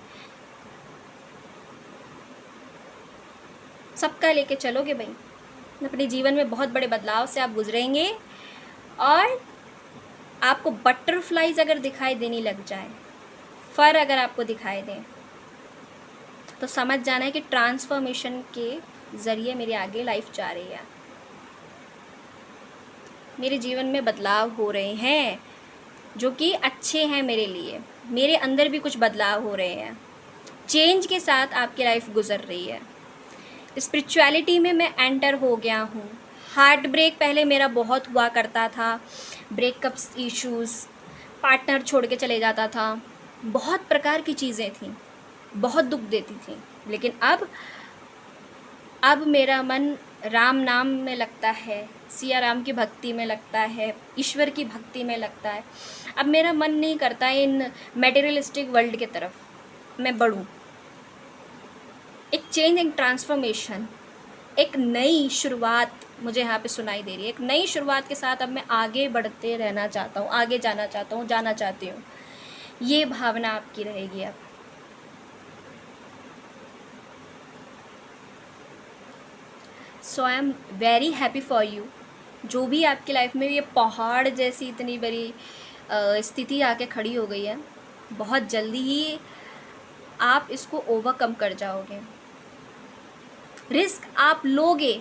सबका लेके चलोगे भाई, अपने जीवन में बहुत बड़े बदलाव से आप गुजरेंगे। और आपको बटरफ्लाइज अगर दिखाई देने लग जाए, फर अगर आपको दिखाई दें, तो समझ जाना है कि ट्रांसफॉर्मेशन के ज़रिए मेरी आगे लाइफ जा रही है। मेरे जीवन में बदलाव हो रहे हैं जो कि अच्छे हैं मेरे लिए। मेरे अंदर भी कुछ बदलाव हो रहे हैं। चेंज के साथ आपकी लाइफ गुजर रही है। स्पिरिचुअलिटी में मैं एंटर हो गया हूँ। हार्ट ब्रेक पहले मेरा बहुत हुआ करता था, ब्रेकअप्स इश्यूज़, पार्टनर छोड़ के चले जाता था, बहुत प्रकार की चीज़ें थीं, बहुत दुख देती थी। लेकिन अब मेरा मन राम नाम में लगता है, सिया राम की भक्ति में लगता है, ईश्वर की भक्ति में लगता है। अब मेरा मन नहीं करता इन मटेरियलिस्टिक वर्ल्ड की तरफ मैं बढ़ूं। एक चेंज, एक ट्रांसफॉर्मेशन, एक नई शुरुआत मुझे यहाँ पे सुनाई दे रही है। एक नई शुरुआत के साथ अब मैं आगे बढ़ते रहना चाहता हूँ, आगे जाना चाहता हूँ, जाना चाहती हूँ। ये भावना आपकी रहेगी अब। So I am very happy for you. जो भी आपकी लाइफ में ये पहाड़ जैसी इतनी बड़ी स्थिति आके खड़ी हो गई है, बहुत जल्दी ही आप इसको ओवरकम कर जाओगे। रिस्क आप लोगे,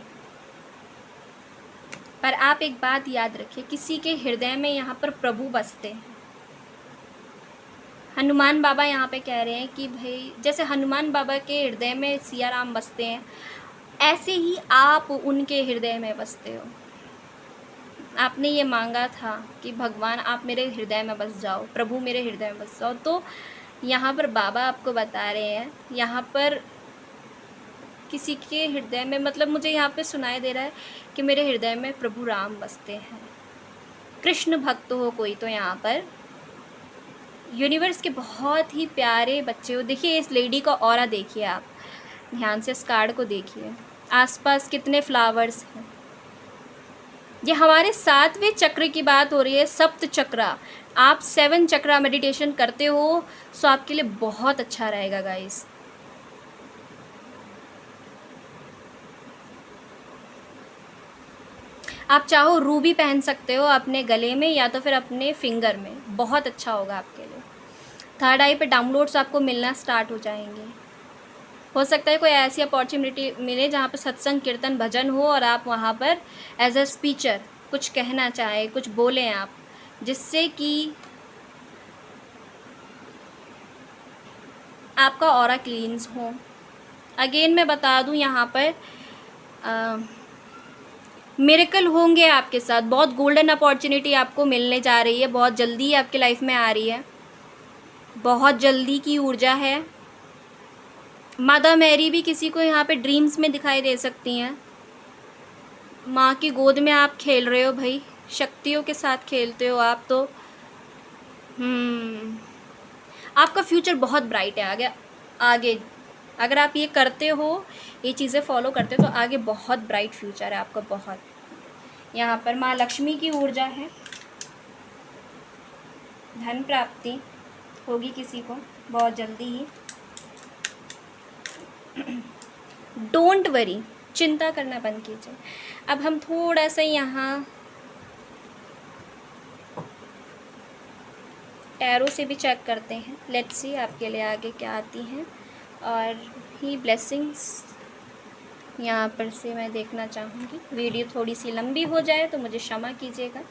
पर आप एक बात याद रखिए, किसी के हृदय में यहाँ पर प्रभु बसते हैं। हनुमान बाबा यहाँ पे कह रहे हैं कि भाई जैसे हनुमान बाबा के हृदय में सिया राम बसते हैं, ऐसे ही आप उनके हृदय में बसते हो। आपने ये मांगा था कि भगवान आप मेरे हृदय में बस जाओ, प्रभु मेरे हृदय में बस जाओ। तो यहाँ पर बाबा आपको बता रहे हैं, यहाँ पर किसी के हृदय में, मतलब मुझे यहाँ पे सुनाई दे रहा है कि मेरे हृदय में प्रभु राम बसते हैं। कृष्ण भक्त हो कोई तो यहाँ पर यूनिवर्स के बहुत ही प्यारे बच्चे हो। देखिए इस लेडी का ऑरा देखिए, आप ध्यान से इस कार्ड को देखिए, आसपास कितने फ्लावर्स हैं। ये हमारे 7वें चक्र की बात हो रही है, सप्त चक्रा। आप 7 चक्रा मेडिटेशन करते हो तो आपके लिए बहुत अच्छा रहेगा गाइस। आप चाहो रूबी पहन सकते हो अपने गले में या तो फिर अपने फिंगर में, बहुत अच्छा होगा आपके लिए। थर्ड आई पे डाउनलोड्स आपको मिलना स्टार्ट हो जाएंगे। हो सकता है कोई ऐसी अपॉर्चुनिटी मिले जहाँ पर सत्संग कीर्तन भजन हो और आप वहाँ पर एज अ स्पीचर कुछ कहना चाहें, कुछ बोलें आप, जिससे कि आपका ऑरा क्लींस हो। अगेन मैं बता दूँ यहाँ पर मिरेकल होंगे आपके साथ, बहुत गोल्डन अपॉर्चुनिटी आपको मिलने जा रही है, बहुत जल्दी आपके लाइफ में आ रही है, बहुत जल्दी की ऊर्जा है। माता मैरी भी किसी को यहाँ पे ड्रीम्स में दिखाई दे सकती हैं। माँ की गोद में आप खेल रहे हो भाई, शक्तियों के साथ खेलते हो आप तो। आपका फ्यूचर बहुत ब्राइट है आगे अगर आप ये करते हो, ये चीज़ें फॉलो करते हो तो आगे बहुत ब्राइट फ्यूचर है आपका। बहुत यहाँ पर माँ लक्ष्मी की ऊर्जा है, धन प्राप्ति होगी किसी को बहुत जल्दी ही। डोंट वरी, चिंता करना बंद कीजिए। अब हम थोड़ा सा यहाँ टैरो से भी चेक करते हैं। लेट्स सी आपके लिए आगे क्या आती हैं। और ही ब्लेसिंग्स यहाँ पर से मैं देखना चाहूँगी। वीडियो थोड़ी सी लंबी हो जाए तो मुझे क्षमा कीजिएगा।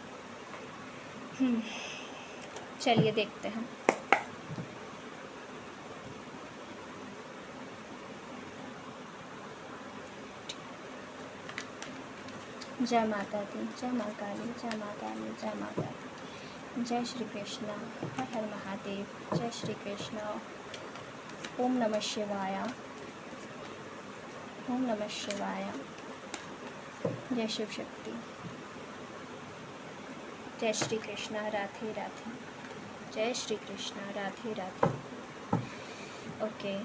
चलिए देखते हैं। जय माता दी, जय माँ काली, जय माँ काली, जय माता दी, जय श्री कृष्ण, हर हर महादेव, जय श्री कृष्ण, ओम नमः शिवाय, ओम नमः शिवाय, जय शिव शक्ति, जय श्री कृष्ण, राधे राधे, जय श्री कृष्ण, राधे राधे। ओके,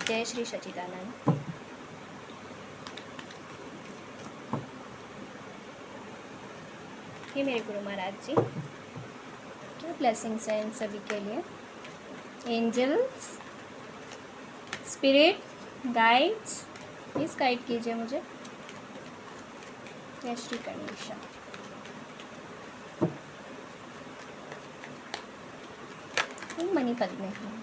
जय श्री सच्चिदानंद। ये मेरे गुरु महाराज जी, क्या ब्लेसिंग्स हैं इन सभी के लिए। Angels, spirit, guides, please guide कीजिए मुझे। जय श्री गणेश। मणि पद्मे हैं।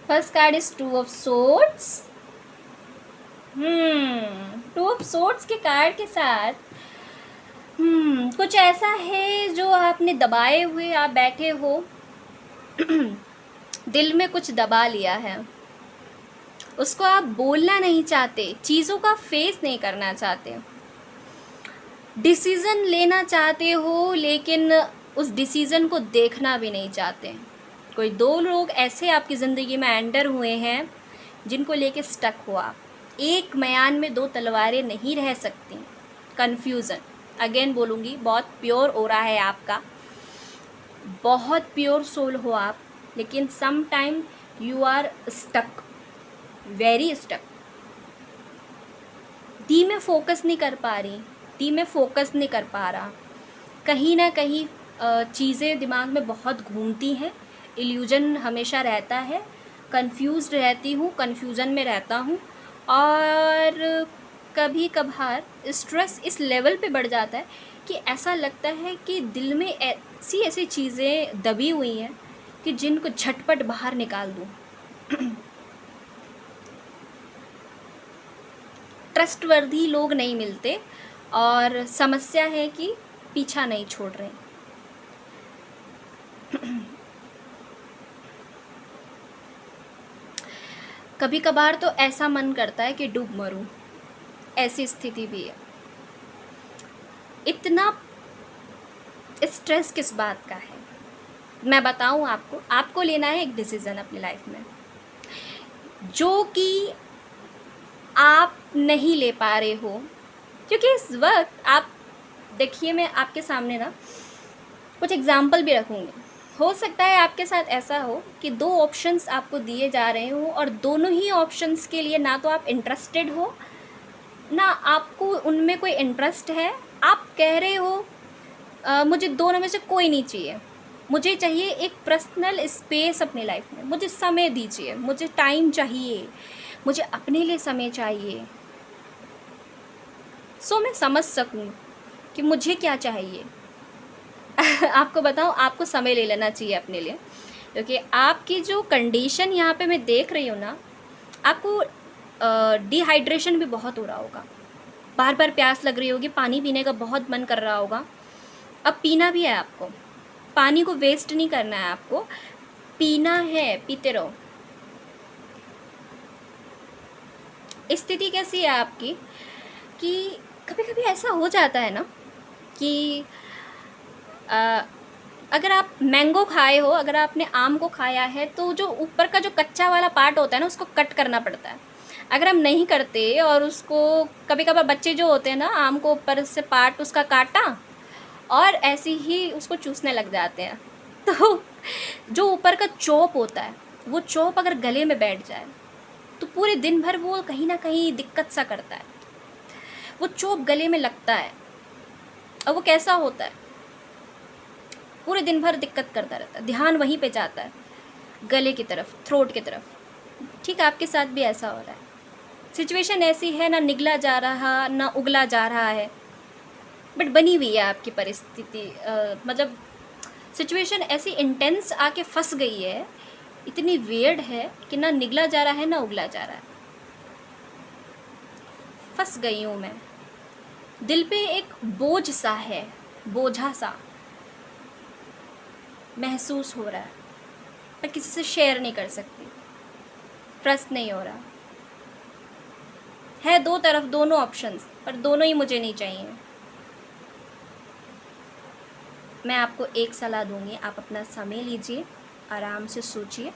First card is two of swords. Two of swords के कार्ड के साथ कुछ ऐसा है जो आपने दबाए हुए आप बैठे हो। दिल में कुछ दबा लिया है, उसको आप बोलना नहीं चाहते, चीज़ों का फेस नहीं करना चाहते, डिसीज़न लेना चाहते हो लेकिन उस डिसीज़न को देखना भी नहीं चाहते। कोई दो लोग ऐसे आपकी ज़िंदगी में एंटर हुए हैं जिनको लेके स्टक हो आप। एक म्यान में दो तलवारें नहीं रह सकती। कन्फ्यूज़न, अगेन बोलूँगी, बहुत प्योर हो रहा है आपका, बहुत प्योर सोल हो आप, लेकिन some time you are stuck, very stuck. दी में फोकस नहीं कर पा रही, दी में फोकस नहीं कर पा रहा। कहीं ना कहीं चीज़ें दिमाग में बहुत घूमती हैं, इल्यूजन हमेशा रहता है, कंफ्यूज्ड रहती हूँ, कन्फ्यूज़न में रहता हूँ। और कभी कभार स्ट्रेस इस लेवल पे बढ़ जाता है कि ऐसा लगता है कि दिल में ऐसी ऐसी चीज़ें दबी हुई हैं कि जिनको झटपट बाहर निकाल दूँ। ट्रस्टवर्दी लोग नहीं मिलते और समस्या है कि पीछा नहीं छोड़ रहे। कभी कभार तो ऐसा मन करता है कि डूब मरूं, ऐसी स्थिति भी है। इतना स्ट्रेस किस बात का है मैं बताऊं आपको। आपको लेना है एक डिसीज़न अपनी लाइफ में जो कि आप नहीं ले पा रहे हो, क्योंकि इस वक्त आप देखिए, मैं आपके सामने ना कुछ एग्जाम्पल भी रखूँगी। हो सकता है आपके साथ ऐसा हो कि दो ऑप्शंस आपको दिए जा रहे हो और दोनों ही ऑप्शंस के लिए ना तो आप इंटरेस्टेड हो ना आपको उनमें कोई इंटरेस्ट है। आप कह रहे हो मुझे दोनों में से कोई नहीं चाहिए, मुझे चाहिए एक पर्सनल स्पेस अपनी लाइफ में, मुझे समय दीजिए, मुझे टाइम चाहिए, मुझे अपने लिए समय चाहिए, सो मैं समझ सकूं कि मुझे क्या चाहिए। आपको बताऊँ, आपको समय ले लेना चाहिए अपने लिए, क्योंकि आपकी जो कंडीशन यहाँ पे मैं देख रही हूँ ना, आपको डिहाइड्रेशन भी बहुत हो रहा होगा, बार बार प्यास लग रही होगी, पानी पीने का बहुत मन कर रहा होगा। अब पीना भी है आपको, पानी को वेस्ट नहीं करना है, आपको पीना है, पीते रहो। स्थिति कैसी है आपकी कि कभी कभी ऐसा हो जाता है ना कि अ, अगर आप मैंगो खाए हो, अगर आपने आम को खाया है, तो जो ऊपर का जो कच्चा वाला पार्ट होता है ना, उसको कट करना पड़ता है। अगर हम नहीं करते और उसको, कभी कभार बच्चे जो होते हैं ना, आम को ऊपर से पार्ट उसका काटा और ऐसे ही उसको चूसने लग जाते हैं। तो जो ऊपर का चोप होता है, वो चोप अगर गले में बैठ जाए तो पूरे दिन भर वो कहीं ना कहीं दिक्कत सा करता है। वो चोप गले में लगता है और वो कैसा होता है, पूरे दिन भर दिक्कत करता रहता है, ध्यान वहीं पे जाता है, गले की तरफ, थ्रोट की तरफ। ठीक, आपके साथ भी ऐसा हो रहा है। सिचुएशन ऐसी है, ना निगला जा रहा ना उगला जा रहा है, बट बनी हुई है आपकी परिस्थिति। मतलब सिचुएशन ऐसी इंटेंस आके फंस गई है, इतनी वियर्ड है कि ना निगला जा रहा है ना उगला जा रहा है। फंस गई हूँ मैं, दिल पे एक बोझ सा है, बोझा सा महसूस हो रहा है, पर किसी से शेयर नहीं कर सकती, ट्रस्ट नहीं हो रहा है। दो तरफ, दोनों ऑप्शंस, पर दोनों ही मुझे नहीं चाहिए। मैं आपको एक सलाह दूंगी, आप अपना समय लीजिए, आराम से सोचिए,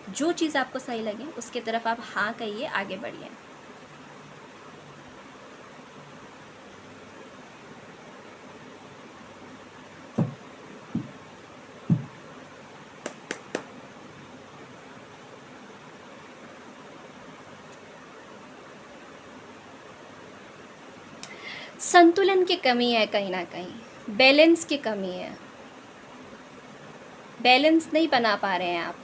जो चीज़ आपको सही लगे उसकी तरफ आप हाँ कहिए, आगे बढ़िए। संतुलन की कमी है, कहीं ना कहीं बैलेंस की कमी है, बैलेंस नहीं बना पा रहे हैं आप।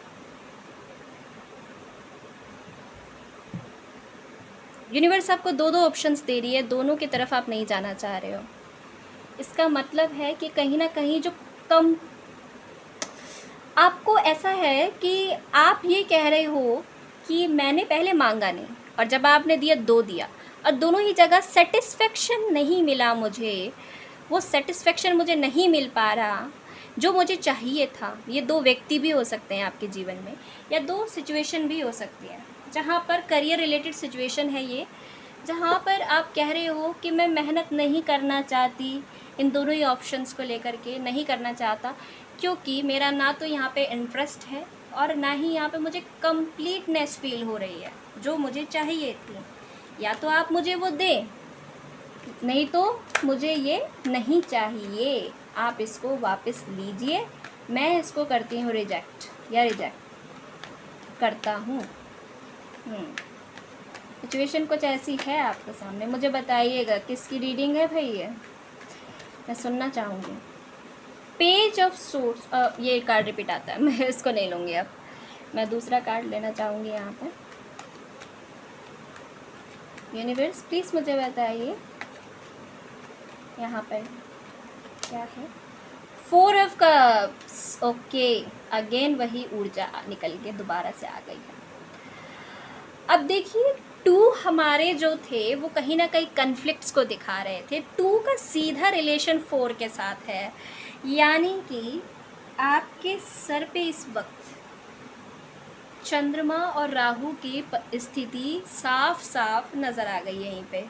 यूनिवर्स आपको दो दो ऑप्शंस दे रही है, दोनों की तरफ आप नहीं जाना चाह रहे हो। इसका मतलब है कि कहीं ना कहीं जो कम, आपको ऐसा है कि आप ये कह रहे हो कि मैंने पहले मांगा नहीं, और जब आपने दिया दो दिया, और दोनों ही जगह सेटिस्फेक्शन नहीं मिला मुझे, वो सेटिस्फेक्शन मुझे नहीं मिल पा रहा जो मुझे चाहिए था। ये दो व्यक्ति भी हो सकते हैं आपके जीवन में, या दो सिचुएशन भी हो सकती है, जहाँ पर करियर रिलेटेड सिचुएशन है ये, जहाँ पर आप कह रहे हो कि मैं मेहनत नहीं करना चाहती, इन दोनों ही ऑप्शंस को लेकर के नहीं करना चाहता, क्योंकि मेरा ना तो यहाँ पे इंटरेस्ट है और ना ही यहाँ पे मुझे कंप्लीटनेस फील हो रही है जो मुझे चाहिए थी। या तो आप मुझे वो दें, नहीं तो मुझे ये नहीं चाहिए, आप इसको वापस लीजिए, मैं इसको करती हूँ रिजेक्ट, या रिजेक्ट करता हूँ। सिचुएशन कुछ ऐसी है आपके सामने, मुझे बताइएगा किसकी रीडिंग है भाई, ये मैं सुनना चाहूँगी। पेज ऑफ सोर्स, ये कार्ड रिपीट आता है, मैं इसको नहीं लूँगी अब, मैं दूसरा कार्ड लेना चाहूँगी यहाँ पे। यूनिवर्स प्लीज़ मुझे बताइए यहाँ पर क्या है। 4 ऑफ कप्स, ओके, अगेन वही ऊर्जा निकल के दोबारा से आ गई है। अब देखिए, 2 हमारे जो थे वो कहीं ना कहीं कन्फ्लिक्ट्स को दिखा रहे थे। 2 का सीधा रिलेशन 4 के साथ है, यानी कि आपके सर पे इस वक्त चंद्रमा और राहु की स्थिति साफ साफ नज़र आ गई है यहीं पे,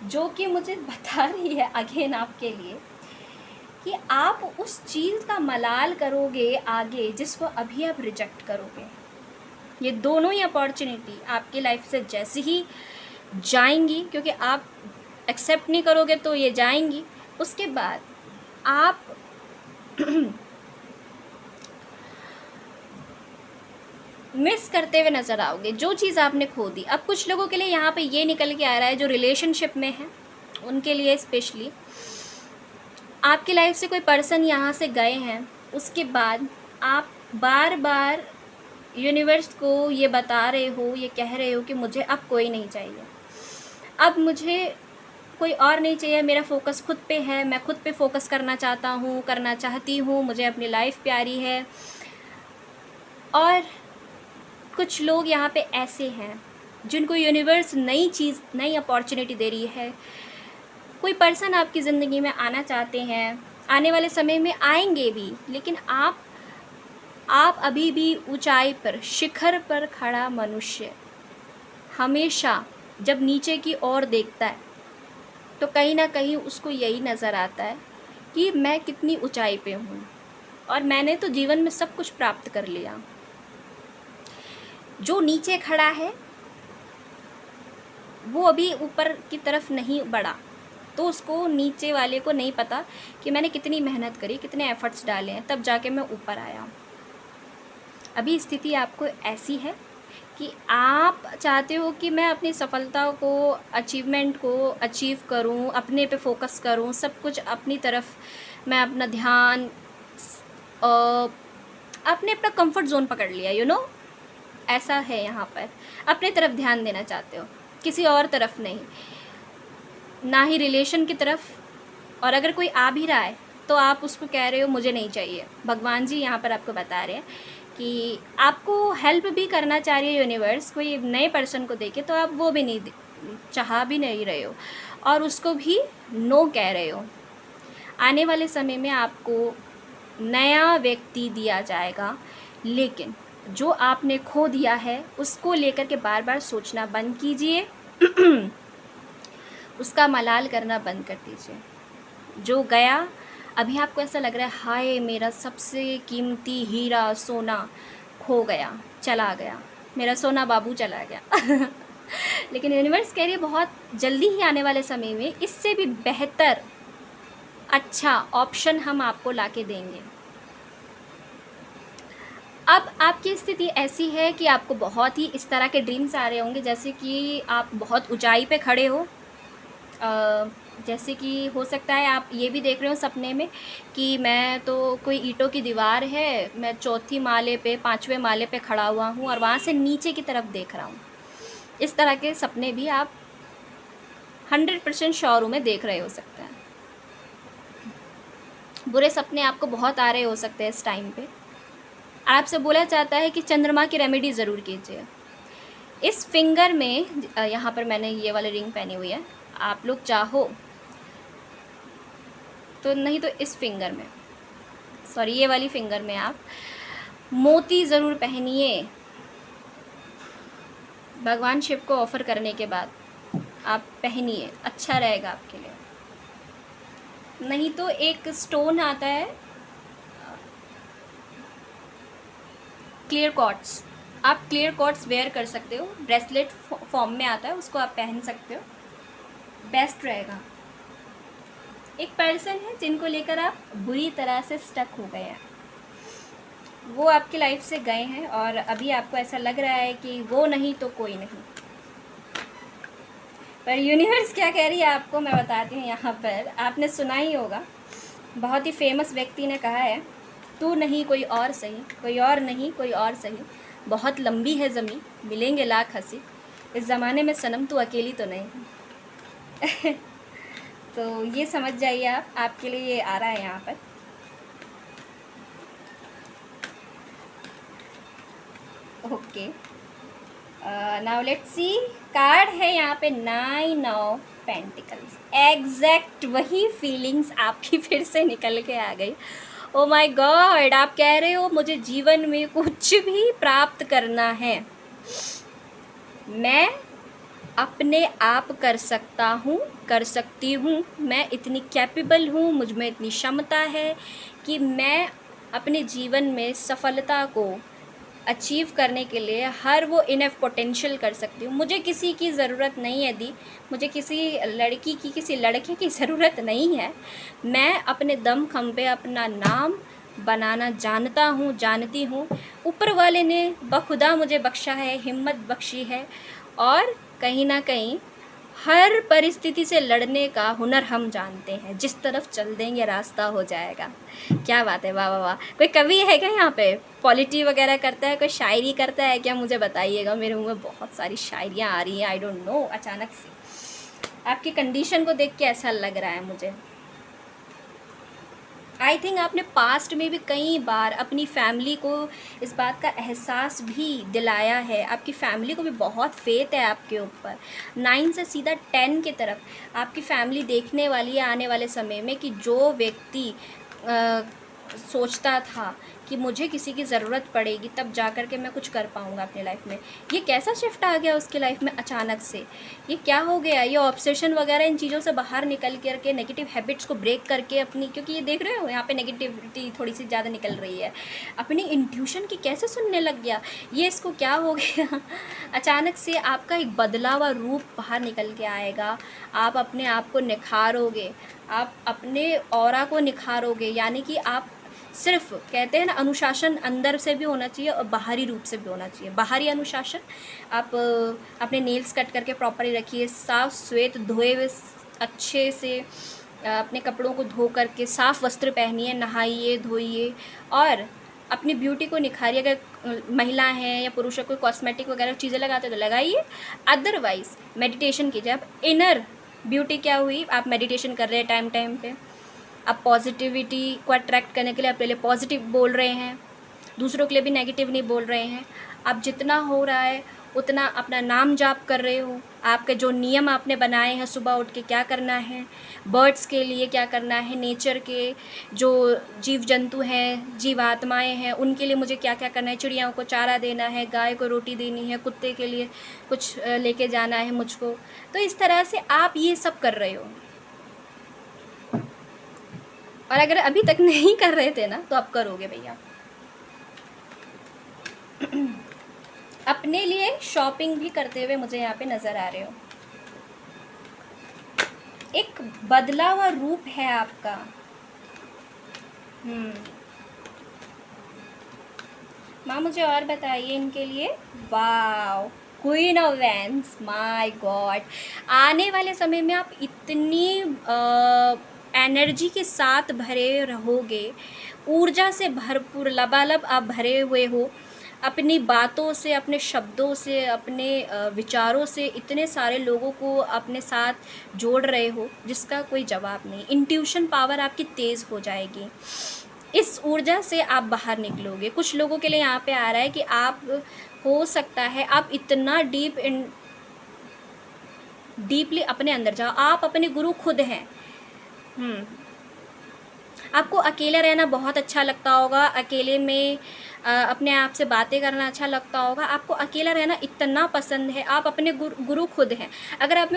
जो कि मुझे बता रही है अगेन आपके लिए कि आप उस चीज़ का मलाल करोगे आगे जिसको अभी आप रिजेक्ट करोगे। ये दोनों ही अपॉर्चुनिटी आपकी लाइफ से जैसे ही जाएंगी, क्योंकि आप एक्सेप्ट नहीं करोगे तो ये जाएंगी, उसके बाद आप मिस करते हुए नज़र आओगे जो चीज़ आपने खो दी। अब कुछ लोगों के लिए यहाँ पे ये निकल के आ रहा है जो रिलेशनशिप में है, उनके लिए स्पेशली आपकी लाइफ से कोई पर्सन यहाँ से गए हैं, उसके बाद आप बार बार यूनिवर्स को ये बता रहे हो, ये कह रहे हो कि मुझे अब कोई नहीं चाहिए, अब मुझे कोई और नहीं चाहिए, मेरा फोकस खुद पे है, मैं खुद पे फोकस करना चाहता हूँ, करना चाहती हूँ, मुझे अपनी लाइफ प्यारी है। और कुछ लोग यहाँ पे ऐसे हैं जिनको यूनिवर्स नई चीज़, नई अपॉर्चुनिटी दे रही है। कोई पर्सन आपकी ज़िंदगी में आना चाहते हैं, आने वाले समय में आएंगे भी, लेकिन आप अभी भी ऊंचाई पर, शिखर पर खड़ा मनुष्य हमेशा जब नीचे की ओर देखता है तो कहीं ना कहीं उसको यही नज़र आता है कि मैं कितनी ऊंचाई पे हूँ और मैंने तो जीवन में सब कुछ प्राप्त कर लिया। जो नीचे खड़ा है वो अभी ऊपर की तरफ नहीं बढ़ा, तो उसको, नीचे वाले को नहीं पता कि मैंने कितनी मेहनत करी, कितने एफर्ट्स डाले हैं, तब जाके मैं ऊपर आया। अभी स्थिति आपको ऐसी है कि आप चाहते हो कि मैं अपनी सफलता को, अचीवमेंट को अचीव करूं, अपने पे फोकस करूं, सब कुछ अपनी तरफ मैं अपना ध्यान, आपने अपना कंफर्ट जोन पकड़ लिया, ऐसा है यहाँ पर। अपने तरफ ध्यान देना चाहते हो, किसी और तरफ नहीं, ना ही रिलेशन की तरफ। और अगर कोई आ भी रहा है तो आप उसको कह रहे हो मुझे नहीं चाहिए। भगवान जी यहाँ पर आपको बता रहे हैं कि आपको हेल्प भी करना चाह रही है यूनिवर्स, कोई नए पर्सन को देखे तो आप वो भी नहीं चाह भी नहीं रहे हो और उसको भी नो कह रहे हो। आने वाले समय में आपको नया व्यक्ति दिया जाएगा, लेकिन जो आपने खो दिया है उसको लेकर के बार बार सोचना बंद कीजिए। उसका मलाल करना बंद कर दीजिए। जो गया, अभी आपको ऐसा लग रहा है हाय मेरा सबसे कीमती हीरा सोना खो गया, चला गया, मेरा सोना बाबू चला गया। लेकिन यूनिवर्स कह रही है बहुत जल्दी ही आने वाले समय में इससे भी बेहतर अच्छा ऑप्शन हम आपको लाके देंगे। अब आपकी स्थिति ऐसी है कि आपको बहुत ही इस तरह के ड्रीम्स आ रहे होंगे, जैसे कि आप बहुत ऊंचाई पे खड़े हो। जैसे कि हो सकता है आप ये भी देख रहे हो सपने में कि मैं तो, कोई ईंटों की दीवार है, मैं चौथी माले पे, 5वें माले पे खड़ा हुआ हूँ और वहाँ से नीचे की तरफ देख रहा हूँ। इस तरह के सपने भी आप 100% श्योर में देख रहे हो सकते हैं। बुरे सपने आपको बहुत आ रहे हो सकते हैं इस टाइम पे। आपसे बोला जाता है कि चंद्रमा की रेमेडी ज़रूर कीजिए। इस फिंगर में, यहाँ पर मैंने ये वाली रिंग पहनी हुई है, आप लोग चाहो तो, नहीं तो इस फिंगर में, सॉरी ये वाली फिंगर में आप मोती ज़रूर पहनिए। भगवान शिव को ऑफ़र करने के बाद आप पहनिए, अच्छा रहेगा आपके लिए। नहीं तो एक स्टोन आता है क्लियर क्वार्ट्स, आप क्लियर क्वार्ट्स वेयर कर सकते हो, ब्रेसलेट फॉर्म में आता है, उसको आप पहन सकते हो, बेस्ट रहेगा। एक पर्सन है जिनको लेकर आप बुरी तरह से स्टक हो गए हैं, वो आपकी लाइफ से गए हैं और अभी आपको ऐसा लग रहा है कि वो नहीं तो कोई नहीं। पर यूनिवर्स क्या कह रही है आपको मैं बताती हूँ। यहाँ पर आपने सुना ही होगा, बहुत ही फेमस व्यक्ति ने कहा है, तू नहीं कोई और सही, कोई और नहीं कोई और सही, बहुत लंबी है ज़मीं, मिलेंगे लाख हंसी, इस ज़माने में सनम तू अकेली तो नहीं। तो ये समझ जाइए आप, आपके लिए ये आ रहा है यहाँ पर। Okay, now let's see, card है यहाँ पे 9 ऑफ पेंटिकल्स। एग्जैक्ट वही फीलिंग्स आपकी फिर से निकल के आ गई। ओ माय गॉड, आप कह रहे हो मुझे जीवन में कुछ भी प्राप्त करना है, मैं अपने आप कर सकता हूँ, कर सकती हूँ, मैं इतनी कैपेबल हूँ, मुझ में इतनी क्षमता है कि मैं अपने जीवन में सफलता को अचीव करने के लिए हर वो इनफ पोटेंशियल कर सकती हूँ। मुझे किसी की ज़रूरत नहीं है दी, मुझे किसी लड़की की, किसी लड़के की ज़रूरत नहीं है। मैं अपने दम खम पे अपना नाम बनाना जानता हूँ, जानती हूँ। ऊपर वाले ने बखुदा मुझे बख्शा है, हिम्मत बख्शी है और कहीं ना कहीं हर परिस्थिति से लड़ने का हुनर हम जानते हैं। जिस तरफ चल देंगे रास्ता हो जाएगा। क्या बात है, वाह वाह वाह। कोई कवि है क्या यहाँ पे, पॉलिटी वगैरह करता है, कोई शायरी करता है क्या, मुझे बताइएगा। मेरे मुंह में बहुत सारी शायरियाँ आ रही हैं, आई डोंट नो, अचानक से। आपकी कंडीशन को देख के ऐसा लग रहा है मुझे। आई थिंक आपने पास्ट में भी कई बार अपनी फैमिली को इस बात का एहसास भी दिलाया है। आपकी फैमिली को भी बहुत फेथ है आपके ऊपर। 9 से सीधा 10 की तरफ आपकी फैमिली देखने वाली है आने वाले समय में, कि जो व्यक्ति सोचता था कि मुझे किसी की ज़रूरत पड़ेगी तब जा कर के मैं कुछ कर पाऊँगा अपनी लाइफ में, ये कैसा शिफ्ट आ गया उसकी लाइफ में अचानक से। ये क्या हो गया? ये ऑब्सेशन वगैरह इन चीज़ों से बाहर निकल कर के नेगेटिव हैबिट्स को ब्रेक करके अपनी, क्योंकि ये देख रहे हो यहाँ पे नेगेटिविटी थोड़ी सी ज़्यादा निकल रही है, अपनी इंट्यूशन की कैसे सुनने लग गया ये। इसको क्या हो गया? अचानक से आपका एक बदला हुआ रूप बाहर निकल के आएगा। आप अपने आप को निखारोगे, आप अपने ऑरा को निखारोगे, यानी कि आप सिर्फ कहते हैं ना, अनुशासन अंदर से भी होना चाहिए और बाहरी रूप से भी होना चाहिए। बाहरी अनुशासन, आप अपने नेल्स कट करके प्रॉपरली रखिए, साफ़ श्वेत धोए हुए अच्छे से अपने कपड़ों को धो करके साफ़ वस्त्र पहनिए, नहाइए धोइए और अपनी ब्यूटी को निखारिए। अगर महिला हैं या पुरुष है, कोई कॉस्मेटिक वगैरह चीज़ें लगाते हैं तो लगाइए, अदरवाइज़ मेडिटेशन कीजिए। आप इनर ब्यूटी क्या हुई, आप मेडिटेशन कर रहे हैं टाइम टाइम पे, आप पॉजिटिविटी को अट्रैक्ट करने के लिए अपने लिए पॉजिटिव बोल रहे हैं, दूसरों के लिए भी नेगेटिव नहीं बोल रहे हैं। आप जितना हो रहा है उतना अपना नाम जाप कर रहे हो। आपके जो नियम आपने बनाए हैं, सुबह उठ के क्या करना है, बर्ड्स के लिए क्या करना है, नेचर के जो जीव जंतु हैं, जीवात्माएं हैं, उनके लिए मुझे क्या क्या करना है, चिड़ियाओं को चारा देना है, गाय को रोटी देनी है, कुत्ते के लिए कुछ लेके जाना है मुझको। तो इस तरह से आप ये सब कर रहे हो। और अगर अभी तक नहीं कर रहे थे ना तो आप करोगे भैया। अपने लिए शॉपिंग भी करते हुए मुझे यहाँ पे नज़र आ रहे हो। एक बदला हुआ रूप है आपका। माँ मुझे और बताइए इनके लिए। Wow, queen of wands, my god. आने वाले समय में आप इतनी एनर्जी के साथ भरे रहोगे, ऊर्जा से भरपूर, लबालब आप भरे हुए हो। अपनी बातों से, अपने शब्दों से, अपने विचारों से इतने सारे लोगों को अपने साथ जोड़ रहे हो जिसका कोई जवाब नहीं। इंट्यूशन पावर आपकी तेज़ हो जाएगी, इस ऊर्जा से आप बाहर निकलोगे। कुछ लोगों के लिए यहाँ पे आ रहा है कि आप, हो सकता है आप इतना डीपली अपने अंदर जाओ। आप अपने गुरु खुद हैं। आपको अकेला रहना बहुत अच्छा लगता होगा, अकेले में अपने आप से बातें करना अच्छा लगता होगा। आपको अकेला रहना इतना पसंद है, आप अपने गुरु खुद हैं। अगर आपके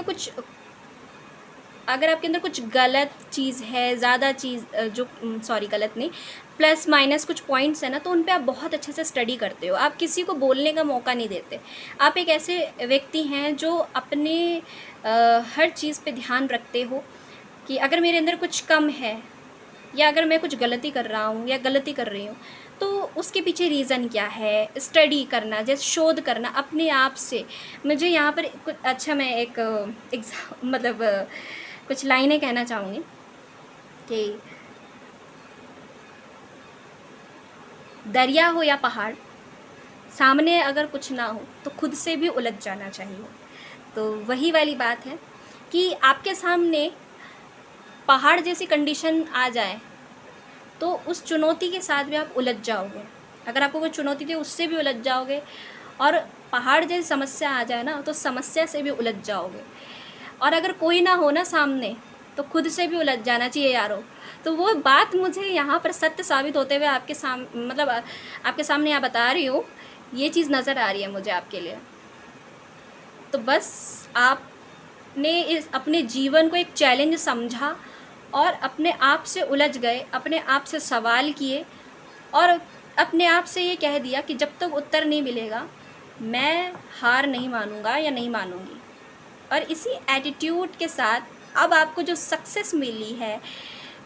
अंदर कुछ गलत चीज़ है, ज़्यादा चीज़ जो सॉरी गलत नहीं, प्लस माइनस कुछ पॉइंट्स है ना, तो उन पे आप बहुत अच्छे से स्टडी करते हो। आप किसी को बोलने का मौका नहीं देते। आप एक ऐसे व्यक्ति हैं जो अपने हर चीज़ पे ध्यान रखते हो कि अगर मेरे अंदर कुछ कम है या अगर मैं कुछ गलती कर रहा हूँ या गलती कर रही हूँ तो उसके पीछे रीज़न क्या है, स्टडी करना, जैसे शोध करना अपने आप से। मुझे यहाँ पर कुछ अच्छा, मैं एक मतलब कुछ लाइनें कहना चाहूँगी कि दरिया हो या पहाड़, सामने अगर कुछ ना हो तो खुद से भी उलझ जाना चाहिए। तो वही वाली बात है कि आपके सामने पहाड़ जैसी कंडीशन आ जाए तो उस चुनौती के साथ भी आप उलझ जाओगे। अगर आपको कोई चुनौती थी उससे भी उलझ जाओगे, और पहाड़ जैसी समस्या आ जाए ना तो समस्या से भी उलझ जाओगे। और अगर कोई ना हो ना सामने तो खुद से भी उलझ जाना चाहिए यारो। तो वो बात मुझे यहाँ पर सत्य साबित होते हुए आपके सामने यहाँ बता रही हूँ। ये चीज़ नज़र आ रही है मुझे आपके लिए। तो बस आपने अपने जीवन को एक चैलेंज समझा और अपने आप से उलझ गए, अपने आप से सवाल किए और अपने आप से ये कह दिया कि जब तक उत्तर नहीं मिलेगा मैं हार नहीं मानूंगा या नहीं मानूंगी। और इसी एटीट्यूड के साथ अब आपको जो सक्सेस मिली है,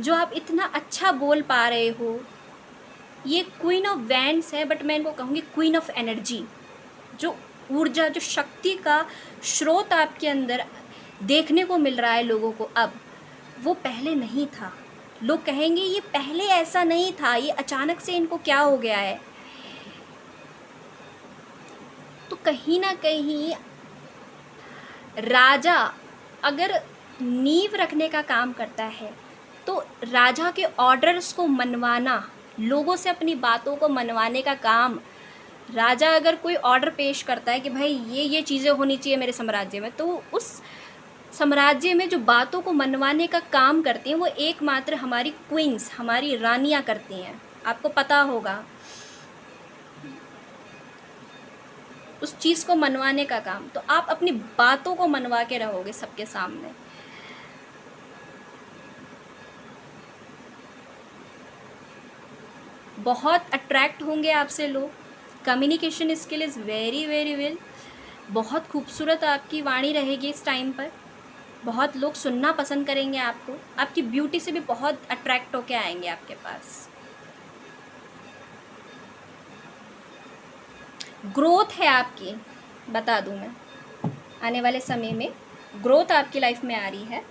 जो आप इतना अच्छा बोल पा रहे हो, ये क्वीन ऑफ वैंड्स है, बट मैं इनको कहूँगी क्वीन ऑफ एनर्जी। जो ऊर्जा, जो शक्ति का स्रोत आपके अंदर देखने को मिल रहा है लोगों को अब, वो पहले नहीं था। लोग कहेंगे ये पहले ऐसा नहीं था, ये अचानक से इनको क्या हो गया है। तो कहीं ना कहीं राजा अगर नींव रखने का काम करता है। तो राजा के ऑर्डर्स को मनवाना, लोगों से अपनी बातों को मनवाने का काम, राजा अगर कोई ऑर्डर पेश करता है कि भाई ये चीज़ें होनी चाहिए मेरे साम्राज्य में, तो उस साम्राज्य में जो बातों को मनवाने का काम करती हैं वो एकमात्र हमारी क्वींस, हमारी रानियां करती हैं। आपको पता होगा उस चीज़ को मनवाने का काम। तो आप अपनी बातों को मनवा के रहोगे सबके सामने। बहुत अट्रैक्ट होंगे आपसे लोग। Communication skill is very very well. बहुत खूबसूरत आपकी वाणी रहेगी इस टाइम पर। बहुत लोग सुनना पसंद करेंगे आपको। आपकी ब्यूटी से भी बहुत अट्रैक्ट होके आएंगे आपके पास। ग्रोथ है आपकी, बता दूं मैं, आने वाले समय में ग्रोथ आपकी लाइफ में आ रही है।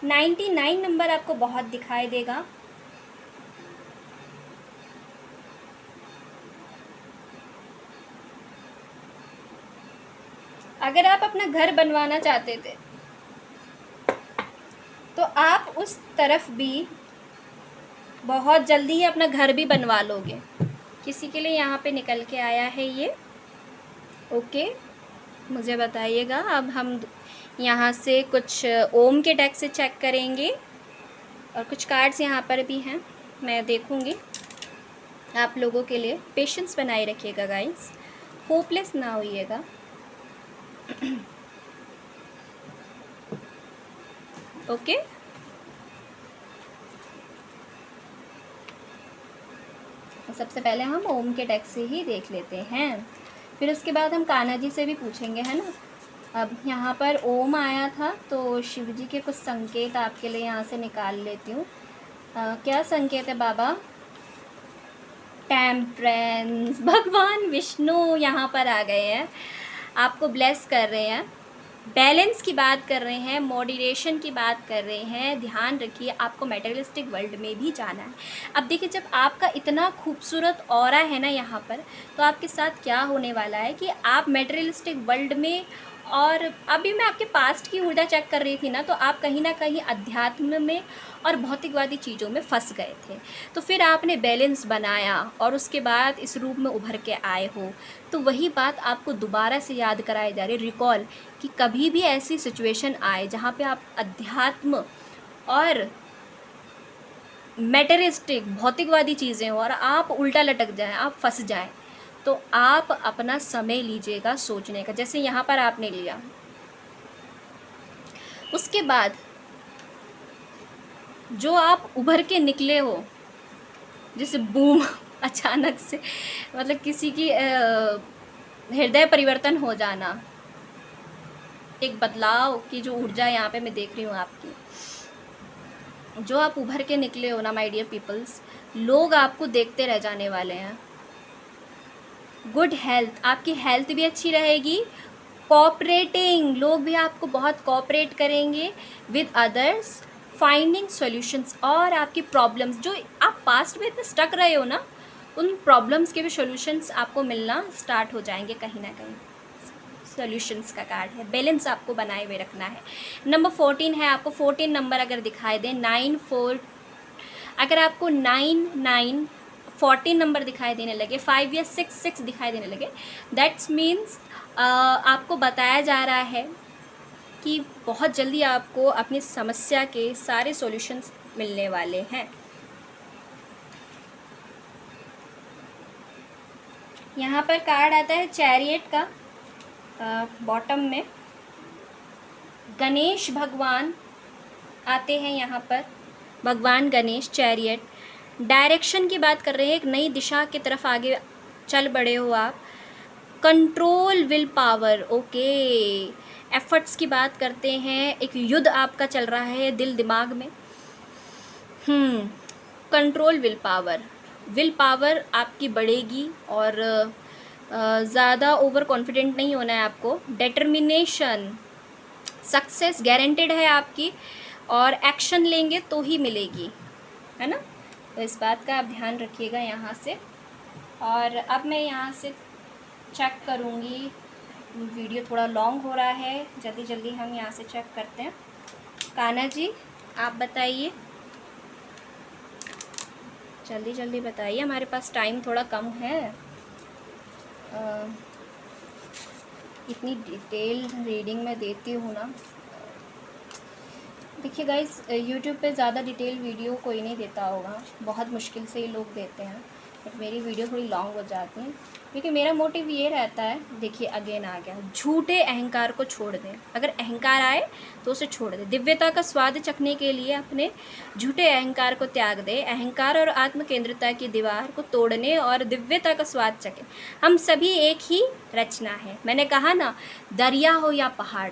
99 नंबर आपको बहुत दिखाई देगा। अगर आप अपना घर बनवाना चाहते थे तो आप उस तरफ भी बहुत जल्दी ही अपना घर भी बनवा लोगे। किसी के लिए यहाँ पे निकल के आया है ये, ओके, मुझे बताइएगा। अब हम यहाँ से कुछ ओम के डेक से चेक करेंगे और कुछ कार्ड्स यहाँ पर भी हैं, मैं देखूँगी। आप लोगों के लिए पेशेंस बनाए रखिएगा गाइस, होपलेस ना होइएगा। ओके, सबसे पहले हम ओम के डेक से ही देख लेते हैं, फिर उसके बाद हम कान्हा जी से भी पूछेंगे, है ना। अब यहाँ पर ओम आया था तो शिव जी के कुछ संकेत आपके लिए यहाँ से निकाल लेती हूँ। क्या संकेत है बाबा? टेम्परेंस, भगवान विष्णु यहाँ पर आ गए हैं, आपको ब्लेस कर रहे हैं, बैलेंस की बात कर रहे हैं, मॉडरेशन की बात कर रहे हैं। ध्यान रखिए, आपको मटेरियलिस्टिक वर्ल्ड में भी जाना है। अब देखिए, जब आपका इतना खूबसूरत ऑरा है ना यहाँ पर, तो आपके साथ क्या होने वाला है कि आप मटेरियलिस्टिक वर्ल्ड में, और अभी मैं आपके पास्ट की ऊर्जा चेक कर रही थी ना, तो आप कहीं ना कहीं अध्यात्म में और भौतिकवादी चीज़ों में फंस गए थे। तो फिर आपने बैलेंस बनाया और उसके बाद इस रूप में उभर के आए हो। तो वही बात आपको दोबारा से याद कराई जा रही, रिकॉल, कि कभी भी ऐसी सिचुएशन आए जहाँ पे आप अध्यात्म और मेटेरिस्टिक भौतिकवादी चीज़ें हो और आप उल्टा लटक जाएं, आप फंस जाएं, तो आप अपना समय लीजिएगा सोचने का, जैसे यहाँ पर आपने लिया। उसके बाद जो आप उभर के निकले हो, जैसे बूम अचानक से, मतलब किसी की हृदय परिवर्तन हो जाना, एक बदलाव की जो ऊर्जा यहाँ पे मैं देख रही हूँ आपकी, जो आप उभर के निकले हो ना माय डियर पीपल्स, लोग आपको देखते रह जाने वाले हैं। गुड हेल्थ, आपकी हेल्थ भी अच्छी रहेगी। कोऑपरेटिंग, लोग भी आपको बहुत कोऑपरेट करेंगे विद अदर्स, फाइंडिंग सॉल्यूशंस, और आपकी प्रॉब्लम्स जो आप पास्ट में इतने स्टक रहे हो ना, उन प्रॉब्लम्स के भी सॉल्यूशंस आपको मिलना स्टार्ट हो जाएंगे कहीं ना कहीं। सॉल्यूशंस का कार्ड है, बैलेंस आपको बनाए हुए रखना है। नंबर 14 है, आपको 14 नंबर अगर दिखाई दे, 9 4, अगर आपको 9 9 14 नंबर दिखाई देने लगे, 5 या 6 6 दिखाई देने लगे, दैट्स मीन्स आपको बताया जा रहा है कि बहुत जल्दी आपको अपनी समस्या के सारे सॉल्यूशंस मिलने वाले हैं। यहाँ पर कार्ड आता है चैरियट का, बॉटम में गणेश भगवान आते हैं यहाँ पर, भगवान गणेश, चैरियट, डायरेक्शन की बात कर रहे हैं, एक नई दिशा की तरफ आगे चल बड़े हो आप। Control will power, okay, efforts की बात करते हैं, एक युद्ध आपका चल रहा है दिल दिमाग में। कंट्रोल विल पावर आपकी बढ़ेगी, और ज़्यादा ओवर कॉन्फिडेंट नहीं होना है आपको। डिटर्मिनेशन, सक्सेस गारंटेड है आपकी, और एक्शन लेंगे तो ही मिलेगी, है ना। तो इस बात का आप ध्यान रखिएगा यहाँ से। और अब मैं यहाँ से चेक करूँगी वीडियो थोड़ा लॉन्ग हो रहा है, जल्दी जल्दी हम यहाँ से चेक करते हैं। कान्हा जी आप बताइए, जल्दी जल्दी बताइए, हमारे पास टाइम थोड़ा कम है। इतनी डिटेल रीडिंग मैं देती हूँ ना। देखिए गाइस, यूट्यूब पे ज़्यादा डिटेल वीडियो कोई नहीं देता होगा, बहुत मुश्किल से ही लोग देते हैं, बट मेरी वीडियो थोड़ी लॉन्ग हो जाती है क्योंकि मेरा मोटिव ये रहता है। देखिए अगेन आ गया, झूठे अहंकार को छोड़ दें। अगर अहंकार आए तो उसे छोड़ दें। दिव्यता का स्वाद चखने के लिए अपने झूठे अहंकार को त्याग दें। अहंकार और आत्मकेंद्रिता की दीवार को तोड़ने और दिव्यता का स्वाद चखें। हम सभी एक ही रचना है। मैंने कहा ना, दरिया हो या पहाड़,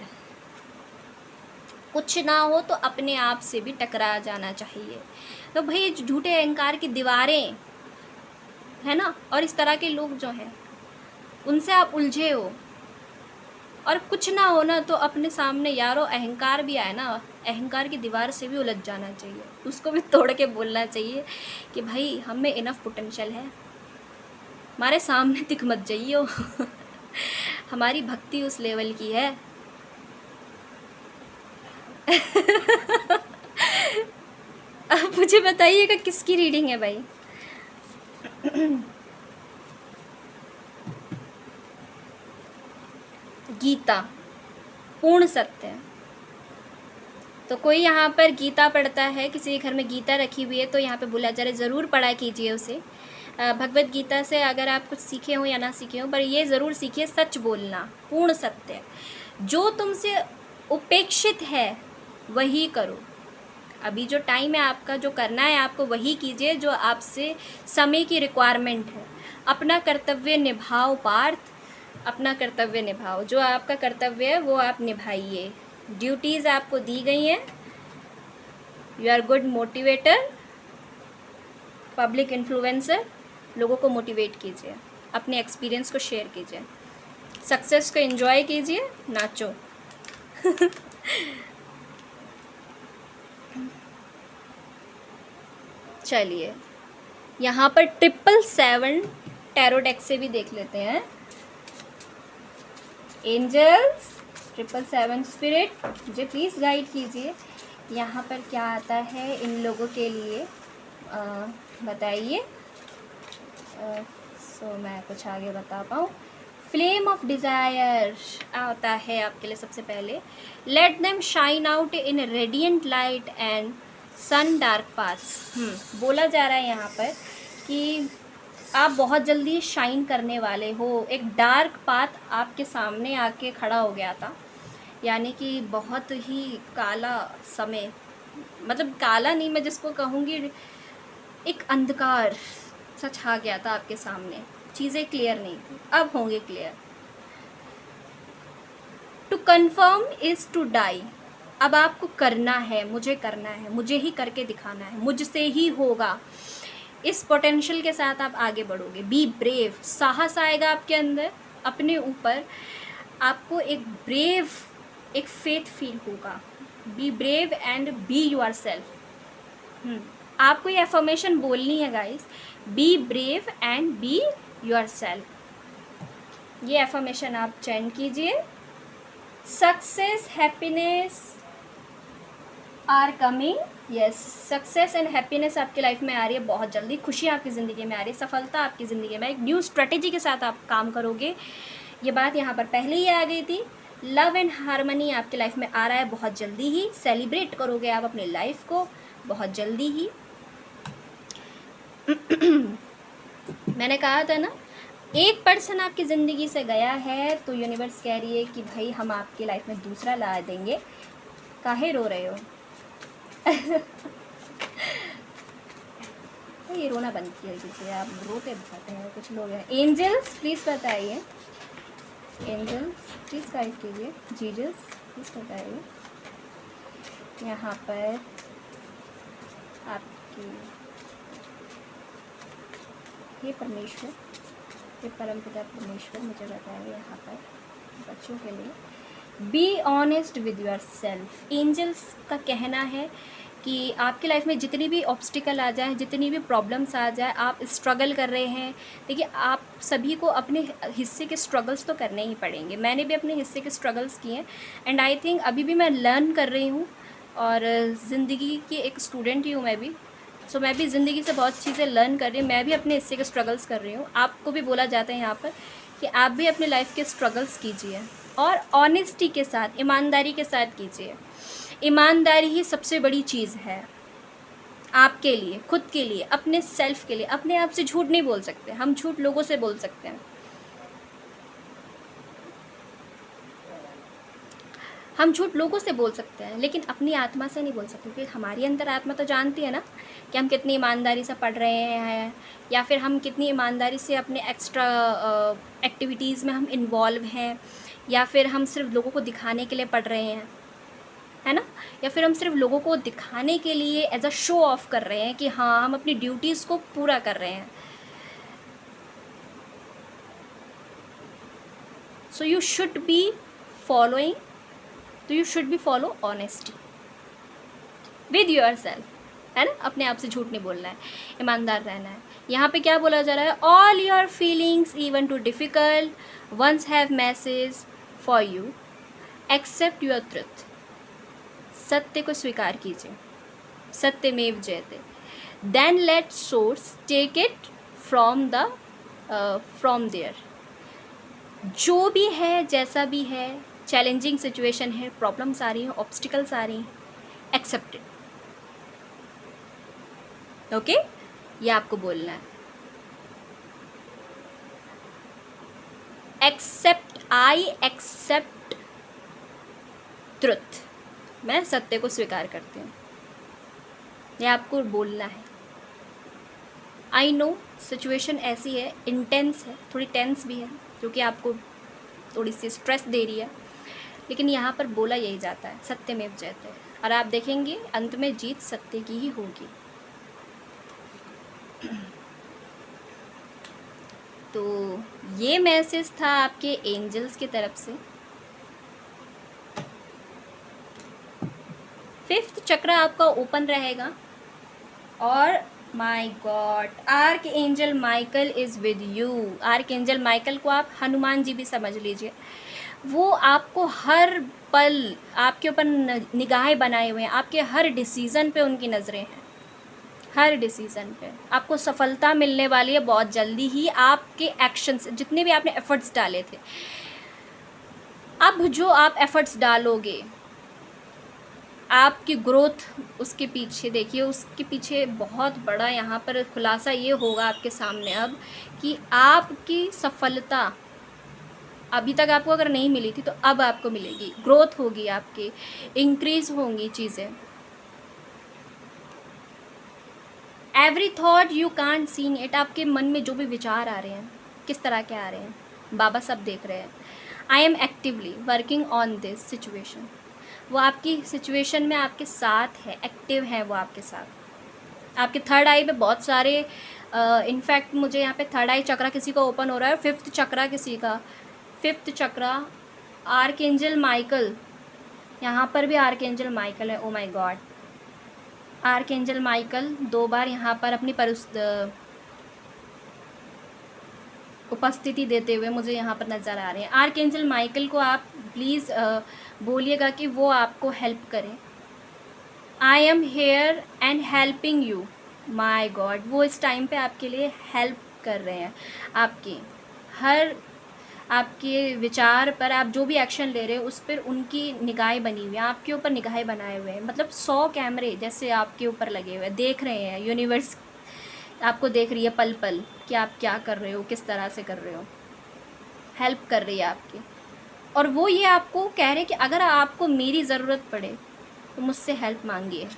कुछ ना हो तो अपने आप से भी टकरा जाना चाहिए। तो भाई झूठे अहंकार की दीवारें है ना, और इस तरह के लोग जो हैं उनसे आप उलझे हो, और कुछ ना हो ना तो अपने सामने यारो अहंकार भी आए ना, अहंकार की दीवार से भी उलझ जाना चाहिए, उसको भी तोड़ के बोलना चाहिए कि भाई हम में इनफ पोटेंशियल है, हमारे सामने दिख मत जाइयो। हमारी भक्ति उस लेवल की है। अब मुझे बताइएगा किसकी रीडिंग है भाई। गीता पूर्ण सत्य। तो कोई यहाँ पर गीता पढ़ता है, किसी के घर में गीता रखी हुई है तो यहाँ पे बुलाचार्य ज़रूर पढ़ा कीजिए उसे। भगवत गीता से अगर आप कुछ सीखे हो या ना सीखे हो, पर ये ज़रूर सीखिए सच बोलना, पूर्ण सत्य। जो तुमसे उपेक्षित है वही करो। अभी जो टाइम है आपका, जो करना है आपको वही कीजिए जो आपसे समय की रिक्वायरमेंट है। अपना कर्तव्य निभाओ पार्थ, अपना कर्तव्य निभाओ। जो आपका कर्तव्य है वो आप निभाइए। ड्यूटीज़ आपको दी गई हैं। You are good motivator, public influencer. लोगों को मोटिवेट कीजिए, अपने एक्सपीरियंस को शेयर कीजिए, सक्सेस को एंजॉय कीजिए, नाचो। चलिए यहाँ पर 777 टैरो डेक से भी देख लेते हैं। एंजल्स, 777 स्पिरिट, मुझे प्लीज़ गाइड कीजिए यहाँ पर क्या आता है इन लोगों के लिए, बताइए। सो मैं कुछ आगे बता पाऊँ। फ्लेम ऑफ डिज़ायर आता है आपके लिए सबसे पहले। Let them shine out in radiant light and sun dark paths. बोला जा रहा है यहाँ पर कि आप बहुत जल्दी शाइन करने वाले हो। एक डार्क पाथ आपके सामने आके खड़ा हो गया था, यानी कि बहुत ही काला समय, मतलब काला नहीं, मैं जिसको कहूँगी एक अंधकार सा छा गया था आपके सामने, चीज़ें क्लियर नहीं थी, अब होंगे clear. To confirm is to die. अब आपको करना है, मुझे करना है, मुझे ही करके दिखाना है, मुझसे ही होगा। इस पोटेंशियल के साथ आप आगे बढ़ोगे। बी ब्रेव, साहस आएगा आपके अंदर अपने ऊपर। आपको एक ब्रेव, एक फेथ फील होगा। Be brave and be yourself. आपको ये एफर्मेशन बोलनी है guys, be brave and be yourself. ये एफर्मेशन आप चैन कीजिए। Success happiness are coming. Yes, success and happiness आपकी लाइफ में आ रही है बहुत जल्दी। खुशी आपकी ज़िंदगी में आ रही है, सफलता आपकी ज़िंदगी में। एक न्यू स्ट्रेटेजी के साथ आप काम करोगे। ये बात यहाँ पर पहले ही आ गई थी। लव एंड हार्मनी आपकी लाइफ में आ रहा है बहुत जल्दी ही। सेलिब्रेट करोगे आप अपनी लाइफ को बहुत जल्दी ही। मैंने कहा था ना, एक पर्सन आपकी ज़िंदगी से गया है तो यूनिवर्स कह रही है कि भाई हम आपकी लाइफ में दूसरा ला देंगे। काहे रो रहे हो? ये रोना बंद किया कीजिए, आप रोते बहुत हैं कुछ लोग हैं। एंजल्स प्लीज़ बताइए, एंजल्स प्लीज़ गाइड कीजिए। जीजस प्लीज़ बताइए यहाँ पर आपकी, ये परमेश्वर, ये परमपिता परमेश्वर मुझे बताइए यहाँ पर बच्चों के लिए। Be honest with your self. Angels का कहना है कि आपकी लाइफ में जितनी भी ऑब्स्टिकल आ जाए, जितनी भी प्रॉब्लम्स आ जाए, आप स्ट्रगल कर रहे हैं, देखिए आप सभी को अपने हिस्से के स्ट्रगल्स तो करने ही पड़ेंगे। मैंने भी अपने हिस्से के स्ट्रगल्स किए हैं एंड आई थिंक अभी भी मैं लर्न कर रही हूँ और ज़िंदगी की एक स्टूडेंट ही हूँ मैं भी। सो मैं भी ज़िंदगी से बहुत चीज़ें लर्न कर रही हूँ, मैं भी अपने हिस्से के स्ट्रगल्स कर रही हूँ। आपको भी बोला जाता है यहाँ पर कि आप भी अपने लाइफ के स्ट्रगल्स कीजिए और ऑनेस्टी के साथ, ईमानदारी के साथ कीजिए। ईमानदारी ही सबसे बड़ी चीज़ है आपके लिए, खुद के लिए, अपने सेल्फ के लिए। अपने आप से झूठ नहीं बोल सकते हम, झूठ लोगों से बोल सकते हैं। हम झूठ लोगों से बोल सकते हैं लेकिन अपनी आत्मा से नहीं बोल सकते, क्योंकि हमारी अंतर आत्मा तो जानती है ना कि हम कितनी ईमानदारी से पढ़ रहे हैं या फिर हम कितनी ईमानदारी से अपने एक्स्ट्रा एक्टिविटीज़ में हम इन्वॉल्व हैं, या फिर हम सिर्फ लोगों को दिखाने के लिए पढ़ रहे हैं, है ना, या फिर हम सिर्फ लोगों को दिखाने के लिए एज अ शो ऑफ कर रहे हैं कि हाँ हम अपनी ड्यूटीज़ को पूरा कर रहे हैं। So you should be following, तो you should be follow honesty with your self, है ना। अपने आप से झूठ नहीं बोलना है, ईमानदार रहना है। यहाँ पे क्या बोला जा रहा है, all your feelings even to difficult ones have message for you accept your truth. सत्य को स्वीकार कीजिए, सत्यमेव जयते। Then let source take it from there. जो भी है, जैसा भी है, चैलेंजिंग सिचुएशन है, प्रॉब्लम्स आ रही हैं, ऑब्स्टिकल्स आ रही हैं, एक्सेप्ट इट। ओके, ये आपको बोलना है। एक्सेप्ट, आई एक्सेप्ट ट्रुथ, मैं सत्य को स्वीकार करती हूँ, ये आपको बोलना है। आई नो सिचुएशन ऐसी है, इंटेंस है, थोड़ी टेंस भी है, क्योंकि आपको थोड़ी सी स्ट्रेस दे रही है, लेकिन यहाँ पर बोला यही जाता है, सत्यमेव जयते। और आप देखेंगे अंत में जीत सत्य की ही होगी। तो ये मैसेज था आपके एंजल्स की तरफ से। 5th चक्र आपका ओपन रहेगा और my God, arc angel Michael is with you. Arc angel Michael को आप हनुमान जी भी समझ लीजिए, वो आपको हर पल आपके ऊपर निगाहें बनाए हुए हैं, आपके हर डिसीज़न पे उनकी नज़रें हैं, हर डिसीज़न पे। आपको सफलता मिलने वाली है बहुत जल्दी ही, आपके एक्शंस, जितने भी आपने एफ़र्ट्स डाले थे, अब जो आप एफ़र्ट्स डालोगे, आपकी ग्रोथ, उसके पीछे देखिए, उसके पीछे बहुत बड़ा यहाँ पर खुलासा ये होगा आपके सामने अब कि आपकी सफलता अभी तक आपको अगर नहीं मिली थी तो अब आपको मिलेगी, ग्रोथ होगी आपकी, इंक्रीज़ होंगी चीज़ें। Every thought you can't seen it, आपके मन में जो भी विचार आ रहे हैं, किस तरह के आ रहे हैं, बाबा सब देख रहे हैं। I am actively working on this situation, वो आपकी सिचुएशन में आपके साथ है, एक्टिव है वो आपके साथ। आपके थर्ड आई पे बहुत सारे इनफैक्ट मुझे यहाँ पे थर्ड आई चक्रा किसी का ओपन हो रहा है, 5th चक्रा किसी का, 5th चक्रा आर्क एंजल माइकल, यहाँ पर भी आर्क एंजल माइकल है। Oh my God, arc angel Michael 2 बार यहाँ पर अपनी उपस्थिति देते हुए मुझे यहाँ पर नज़र आ रहे हैं। आर्क एंजल माइकल को आप प्लीज़ बोलिएगा कि वो आपको हेल्प करें। I am here and helping you. My God, वो इस टाइम पे आपके लिए हेल्प कर रहे हैं, आपकी हर आपके विचार पर, आप जो भी एक्शन ले रहे हो उस पर उनकी निगाहें बनी हुई हैं, आपके ऊपर निगाहें बनाए हुए हैं, मतलब 100 कैमरे जैसे आपके ऊपर लगे हुए हैं, देख रहे हैं। यूनिवर्स आपको देख रही है पल पल कि आप क्या कर रहे हो, किस तरह से कर रहे हो, हेल्प कर रही है आपकी। और वो ये आपको कह रहे हैं कि अगर आपको मेरी ज़रूरत पड़े तो मुझसे हेल्प मांगिए।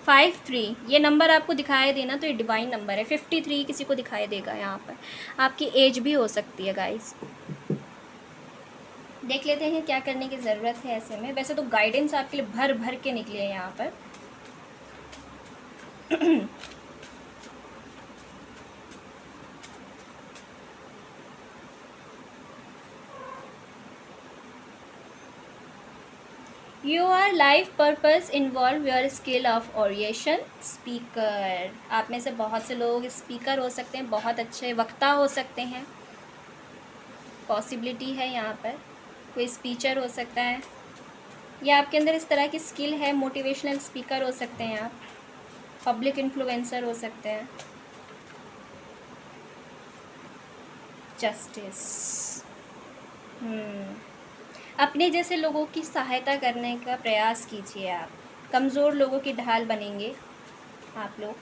53 ये नंबर आपको दिखाई देना तो ये डिवाइन नंबर है। 53 किसी को दिखाई देगा, यहाँ पर आपकी एज भी हो सकती है गाइस। देख लेते हैं क्या करने की ज़रूरत है ऐसे में। वैसे तो गाइडेंस आपके लिए भर भर के निकले हैं यहाँ पर। Your life purpose involve your skill of oration speaker. आप में से बहुत से लोग स्पीकर हो सकते हैं, बहुत अच्छे वक्ता हो सकते हैं, पॉसिबिलिटी है यहाँ पर। कोई स्पीचर हो सकता है, या आपके अंदर इस तरह की स्किल है, मोटिवेशनल स्पीकर हो सकते हैं आप, पब्लिक इन्फ्लुएंसर हो सकते हैं। जस्टिस, अपने जैसे लोगों की सहायता करने का प्रयास कीजिए। आप कमज़ोर लोगों की ढाल बनेंगे आप लोग।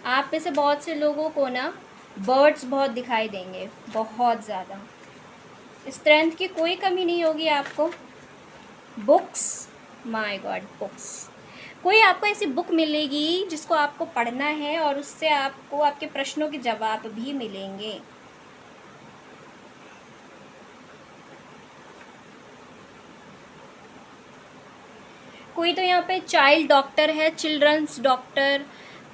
आप में से बहुत से लोगों को ना बर्ड्स बहुत दिखाई देंगे, बहुत ज़्यादा। स्ट्रेंथ की कोई कमी नहीं होगी आपको। Books, my God, books. कोई आपको ऐसी बुक मिलेगी जिसको आपको पढ़ना है और उससे आपको आपके प्रश्नों के जवाब भी मिलेंगे। कोई तो यहाँ पे चाइल्ड डॉक्टर है, चिल्ड्रंस डॉक्टर,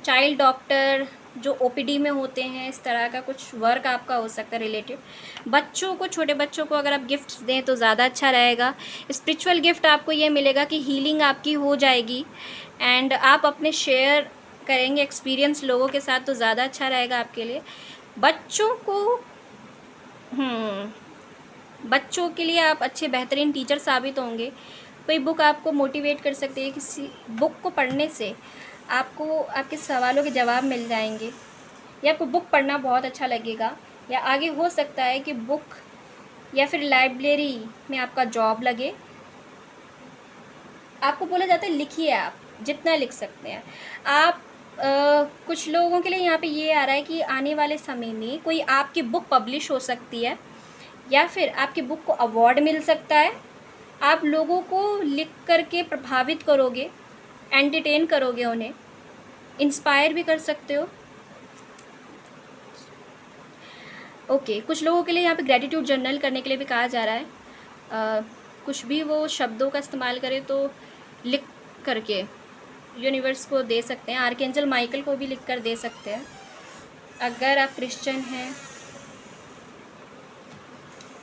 चाइल्ड डॉक्टर जो ओपीडी में होते हैं, इस तरह का कुछ वर्क आपका हो सकता है रिलेटेड। बच्चों को, छोटे बच्चों को अगर आप गिफ्ट्स दें तो ज़्यादा अच्छा रहेगा। स्पिरिचुअल गिफ्ट आपको ये मिलेगा कि हीलिंग आपकी हो जाएगी एंड आप अपने शेयर करेंगे एक्सपीरियंस लोगों के साथ, तो ज़्यादा अच्छा रहेगा आपके लिए। बच्चों को बच्चों के लिए आप अच्छे बेहतरीन टीचर साबित होंगे। कोई बुक आपको मोटिवेट कर सकती है, किसी बुक को पढ़ने से आपको आपके सवालों के जवाब मिल जाएंगे, या आपको बुक पढ़ना बहुत अच्छा लगेगा। या आगे हो सकता है कि बुक या फिर लाइब्रेरी में आपका जॉब लगे। आपको बोला जाता है लिखिए, आप जितना लिख सकते हैं आप। कुछ लोगों के लिए यहाँ पे ये आ रहा है कि आने वाले समय में कोई आपकी बुक पब्लिश हो सकती है, या फिर आपकी बुक को अवार्ड मिल सकता है। आप लोगों को लिख करके प्रभावित करोगे, एंटरटेन करोगे, उन्हें इंस्पायर भी कर सकते हो। ओके, कुछ लोगों के लिए यहाँ पे ग्रेटिट्यूड जर्नल करने के लिए भी कहा जा रहा है। कुछ भी वो शब्दों का इस्तेमाल करें तो लिख करके यूनिवर्स को दे सकते हैं। आर्कएंजल माइकल को भी लिख कर दे सकते हैं। अगर आप क्रिश्चियन हैं,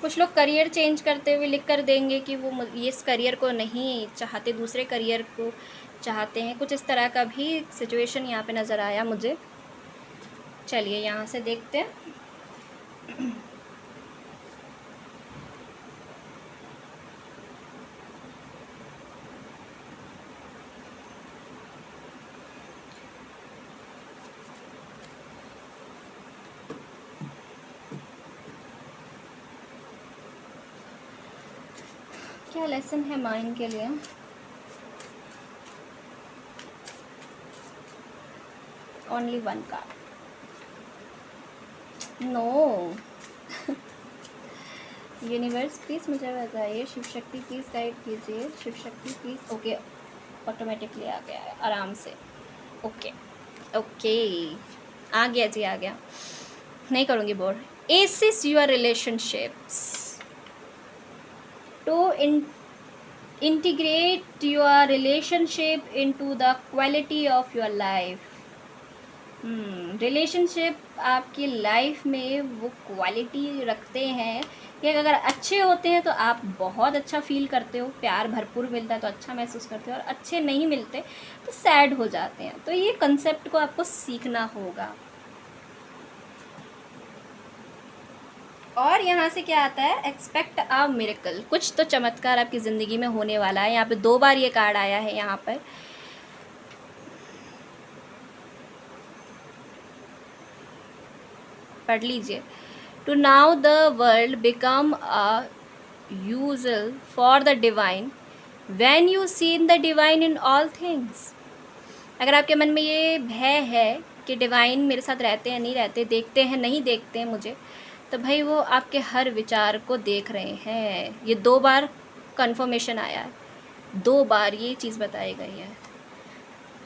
कुछ लोग करियर चेंज करते हुए लिख कर देंगे कि वो इस करियर को नहीं चाहते, दूसरे करियर को चाहते हैं। कुछ इस तरह का भी सिचुएशन यहाँ पे नज़र आया मुझे। चलिए यहाँ से देखते हैं। क्या लेसन है माइंड के लिए? Only one card, no. Universe please मुझे बताइए, शिव शक्ति प्लीज़ गाइड कीजिए, Shiv Shakti please. Okay, automatically आ गया है आराम से। ओके ओके, आ गया जी, आ गया। नहीं करूँगी bore. Assess your relationships to integrate your relationship into the quality of your life। Relationship आपकी लाइफ में वो क्वालिटी रखते हैं कि अगर अच्छे होते हैं तो आप बहुत अच्छा फील करते हो, प्यार भरपूर मिलता है तो अच्छा महसूस करते हो, और अच्छे नहीं मिलते तो सैड हो जाते हैं। तो ये कंसेप्ट को आपको सीखना होगा। और यहाँ से क्या आता है, एक्सपेक्ट अ मिरेकल, कुछ तो चमत्कार आपकी ज़िंदगी में होने वाला है। यहाँ पे 2 बार ये कार्ड आया है यहाँ पर। पढ़ लीजिए। To now the world become a useful for the divine when you seen the divine in all things. अगर आपके मन में ये भय है कि डिवाइन मेरे साथ रहते हैं नहीं रहते, देखते हैं नहीं देखते हैं मुझे, तो भाई वो आपके हर विचार को देख रहे हैं। ये 2 बार कन्फर्मेशन आया है, 2 बार ये चीज़ बताई गई है।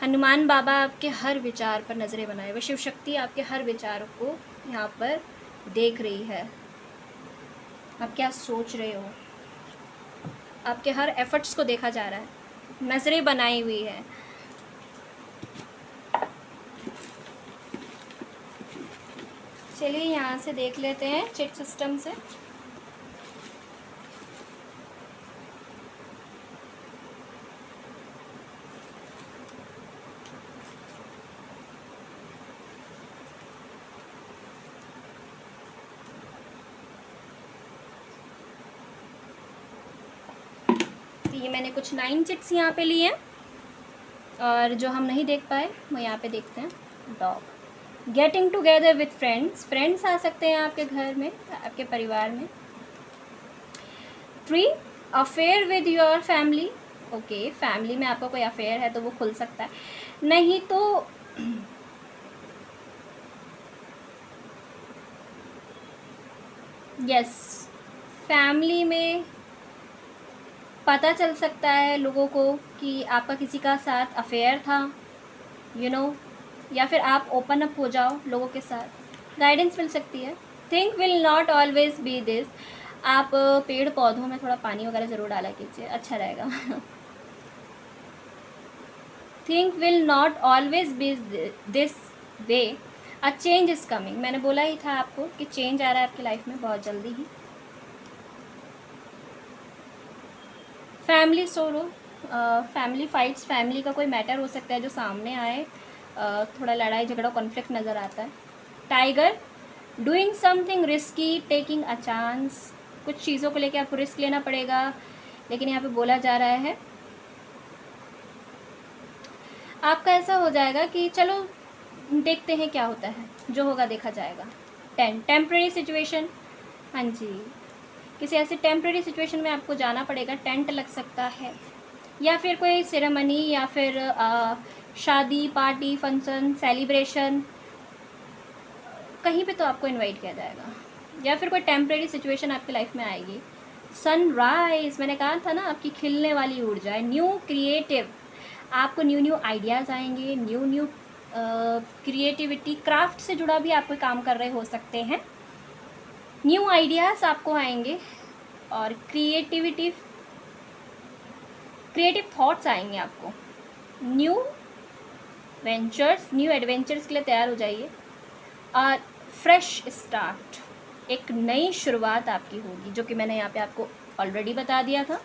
हनुमान बाबा आपके हर विचार पर नज़रें बनाए हुए, शिव शक्ति आपके हर विचार को यहाँ पर देख रही है। आप क्या सोच रहे हो, आपके हर एफर्ट्स को देखा जा रहा है, नज़रें बनाई हुई है। चलिए यहाँ से देख लेते हैं चिट सिस्टम से। तो ये मैंने कुछ 9 चिट्स यहाँ पे लिए हैं, और जो हम नहीं देख पाए वो यहाँ पे देखते हैं। Dog, getting together with friends, friends आ सकते हैं आपके घर में, आपके परिवार में। 3, affair with your family, okay, family में आपका कोई अफेयर है तो वो खुल सकता है, नहीं तो यस, फैमिली में पता चल सकता है लोगों को कि आपका किसी का साथ अफेयर था, यू नो, या फिर आप ओपन अप हो जाओ लोगों के साथ, गाइडेंस मिल सकती है। Think will not always be this, आप पेड़ पौधों में थोड़ा पानी वगैरह ज़रूर डाला कीजिए, अच्छा रहेगा। Think will not always be this way, a change is coming, मैंने बोला ही था आपको कि चेंज आ रहा है आपकी लाइफ में बहुत जल्दी ही। फैमिली सोरो, फैमिली फाइट्स, फैमिली का कोई मैटर हो सकता है जो सामने आए, थोड़ा लड़ाई झगड़ा कॉन्फ्लिक्ट नज़र आता है। Tiger, doing something risky, taking a chance, कुछ चीज़ों को लेकर आपको रिस्क लेना पड़ेगा, लेकिन यहाँ पे बोला जा रहा है आपका ऐसा हो जाएगा कि चलो देखते हैं क्या होता है, जो होगा देखा जाएगा। 10, टेम्प्रेरी सिचुएशन, हाँ जी, किसी ऐसी टेम्प्रेरी सिचुएशन में आपको जाना पड़ेगा, टेंट लग सकता है, या फिर कोई सेरेमनी, या फिर शादी, पार्टी, फंक्शन, सेलिब्रेशन, कहीं पे तो आपको इनवाइट किया जाएगा, या फिर कोई टेम्प्रेरी सिचुएशन आपकी लाइफ में आएगी। सनराइज, मैंने कहा था ना आपकी खिलने वाली ऊर्जा है, न्यू क्रिएटिव, आपको न्यू न्यू आइडियाज़ आएंगे, न्यू न्यू क्रिएटिविटी, क्राफ्ट से जुड़ा भी आप कोई काम कर रहे हो सकते हैं, न्यू आइडियाज़ आपको आएंगे, और क्रिएटिव थॉट्स आएंगे आपको, न्यू एडवेंचर्स के लिए तैयार हो जाइए। और फ्रेश स्टार्ट, एक नई शुरुआत आपकी होगी, जो कि मैंने यहाँ पे आपको ऑलरेडी बता दिया था।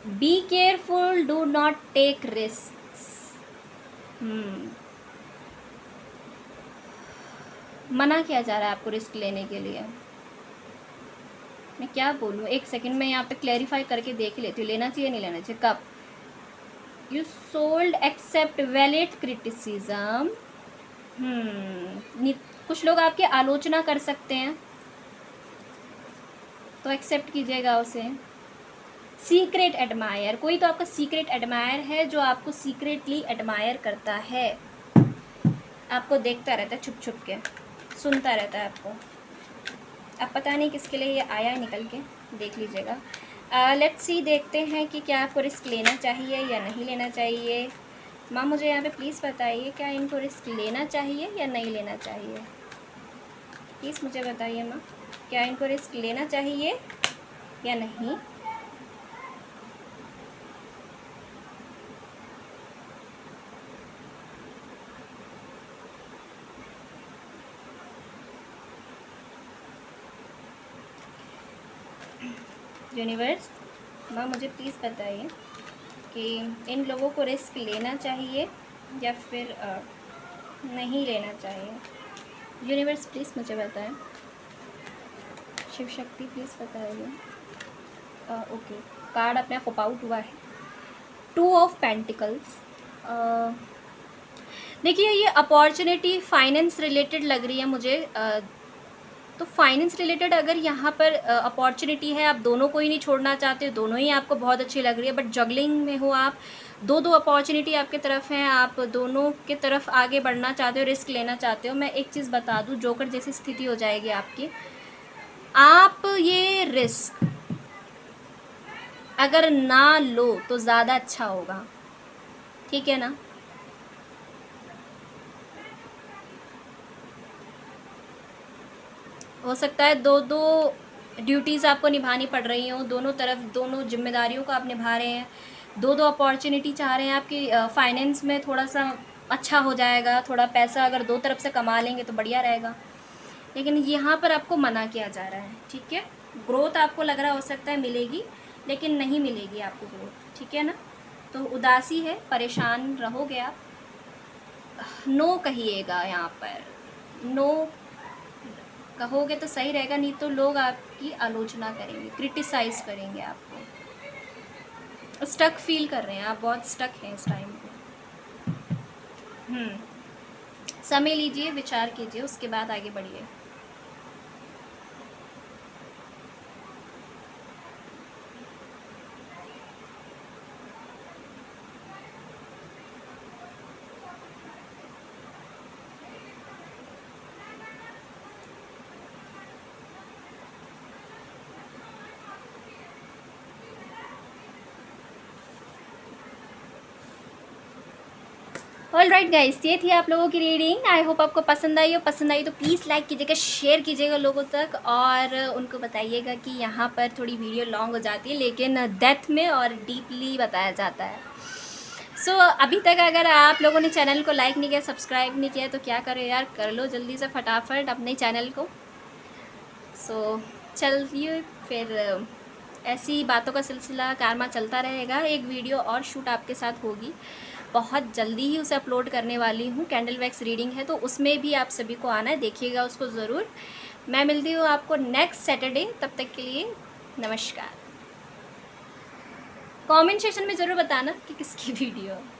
Be careful, do not take risk, मना किया जा रहा है आपको रिस्क लेने के लिए। मैं क्या बोलूँ, एक सेकंड में यहाँ पे क्लैरिफाई करके देख लेती हूँ, लेना चाहिए नहीं लेना चाहिए। कब, you should accept valid criticism, कुछ लोग आपकी आलोचना कर सकते हैं तो एक्सेप्ट कीजिएगा उसे। सीक्रेट एडमायर, कोई तो आपका सीक्रेट एडमायर है जो आपको सीक्रेटली एडमायर करता है, आपको देखता रहता है छुप छुप के, सुनता रहता है आपको, अब पता नहीं किसके लिए ये आया है निकल के, देख लीजिएगा। लेट्स सी, देखते हैं कि क्या आपको रिस्क लेना चाहिए या नहीं लेना चाहिए। माँ मुझे यहाँ पे प्लीज़ बताइए, क्या इनको रिस्क लेना चाहिए या नहीं लेना चाहिए, प्लीज़ मुझे बताइए माँ, क्या इनको रिस्क लेना चाहिए या नहीं। यूनिवर्स, माँ मुझे प्लीज़ बताइए कि इन लोगों को रिस्क लेना चाहिए या फिर नहीं लेना चाहिए। यूनिवर्स प्लीज़ मुझे बताएं, शिव शक्ति प्लीज़ बताइए। ओके, कार्ड अपने आप आउट हुआ है, 2 ऑफ पेंटिकल्स। देखिए ये अपॉर्चुनिटी फाइनेंस रिलेटेड लग रही है मुझे, तो फाइनेंस रिलेटेड अगर यहाँ पर अपॉर्चुनिटी है, आप दोनों को ही नहीं छोड़ना चाहते हो, दोनों ही आपको बहुत अच्छी लग रही है, बट जगलिंग में हो आप, दो अपॉर्चुनिटी आपके तरफ हैं, आप दोनों के तरफ आगे बढ़ना चाहते हो, रिस्क लेना चाहते हो। मैं एक चीज़ बता दूँ, जोकर जैसी स्थिति हो जाएगी आपकी, आप ये रिस्क अगर ना लो तो ज़्यादा अच्छा होगा, ठीक है ना। हो सकता है दो ड्यूटीज़ आपको निभानी पड़ रही हों, दोनों तरफ दोनों जिम्मेदारियों को आप निभा रहे हैं, दो अपॉर्चुनिटी चाह रहे हैं, आपकी फाइनेंस में थोड़ा सा अच्छा हो जाएगा, थोड़ा पैसा अगर दो तरफ से कमा लेंगे तो बढ़िया रहेगा, लेकिन यहाँ पर आपको मना किया जा रहा है, ठीक है। ग्रोथ आपको लग रहा हो सकता है मिलेगी, लेकिन नहीं मिलेगी आपको ग्रोथ, ठीक है ना। तो उदासी है, परेशान रहोगे आप, नो कहिएगा यहाँ पर, नो कहोगे तो सही रहेगा, नहीं तो लोग आपकी आलोचना करेंगे, क्रिटिसाइज़ करेंगे आपको। स्टक फील कर रहे हैं आप, बहुत स्टक हैं इस टाइम पे। समय लीजिए, विचार कीजिए, उसके बाद आगे बढ़िए। ऑल राइट गाइस, ये थी आप लोगों की रीडिंग। आई होप आपको पसंद आई हो। पसंद आई तो प्लीज़ लाइक कीजिएगा, शेयर कीजिएगा लोगों तक, और उनको बताइएगा कि यहाँ पर थोड़ी वीडियो लॉन्ग हो जाती है, लेकिन डेप्थ में और डीपली बताया जाता है। सो अभी तक अगर आप लोगों ने चैनल को लाइक नहीं किया, सब्सक्राइब नहीं किया, तो क्या करो यार, कर लो जल्दी से फटाफट अपने चैनल को। सो चलिए फिर, ऐसी बातों का सिलसिला कारवा चलता रहेगा। एक वीडियो और शूट आपके साथ होगी, बहुत जल्दी ही उसे अपलोड करने वाली हूँ। कैंडल वैक्स रीडिंग है, तो उसमें भी आप सभी को आना है, देखिएगा उसको ज़रूर। मैं मिलती हूँ आपको नेक्स्ट सैटरडे, तब तक के लिए नमस्कार। कमेंट सेक्शन में ज़रूर बताना कि किसकी वीडियो है।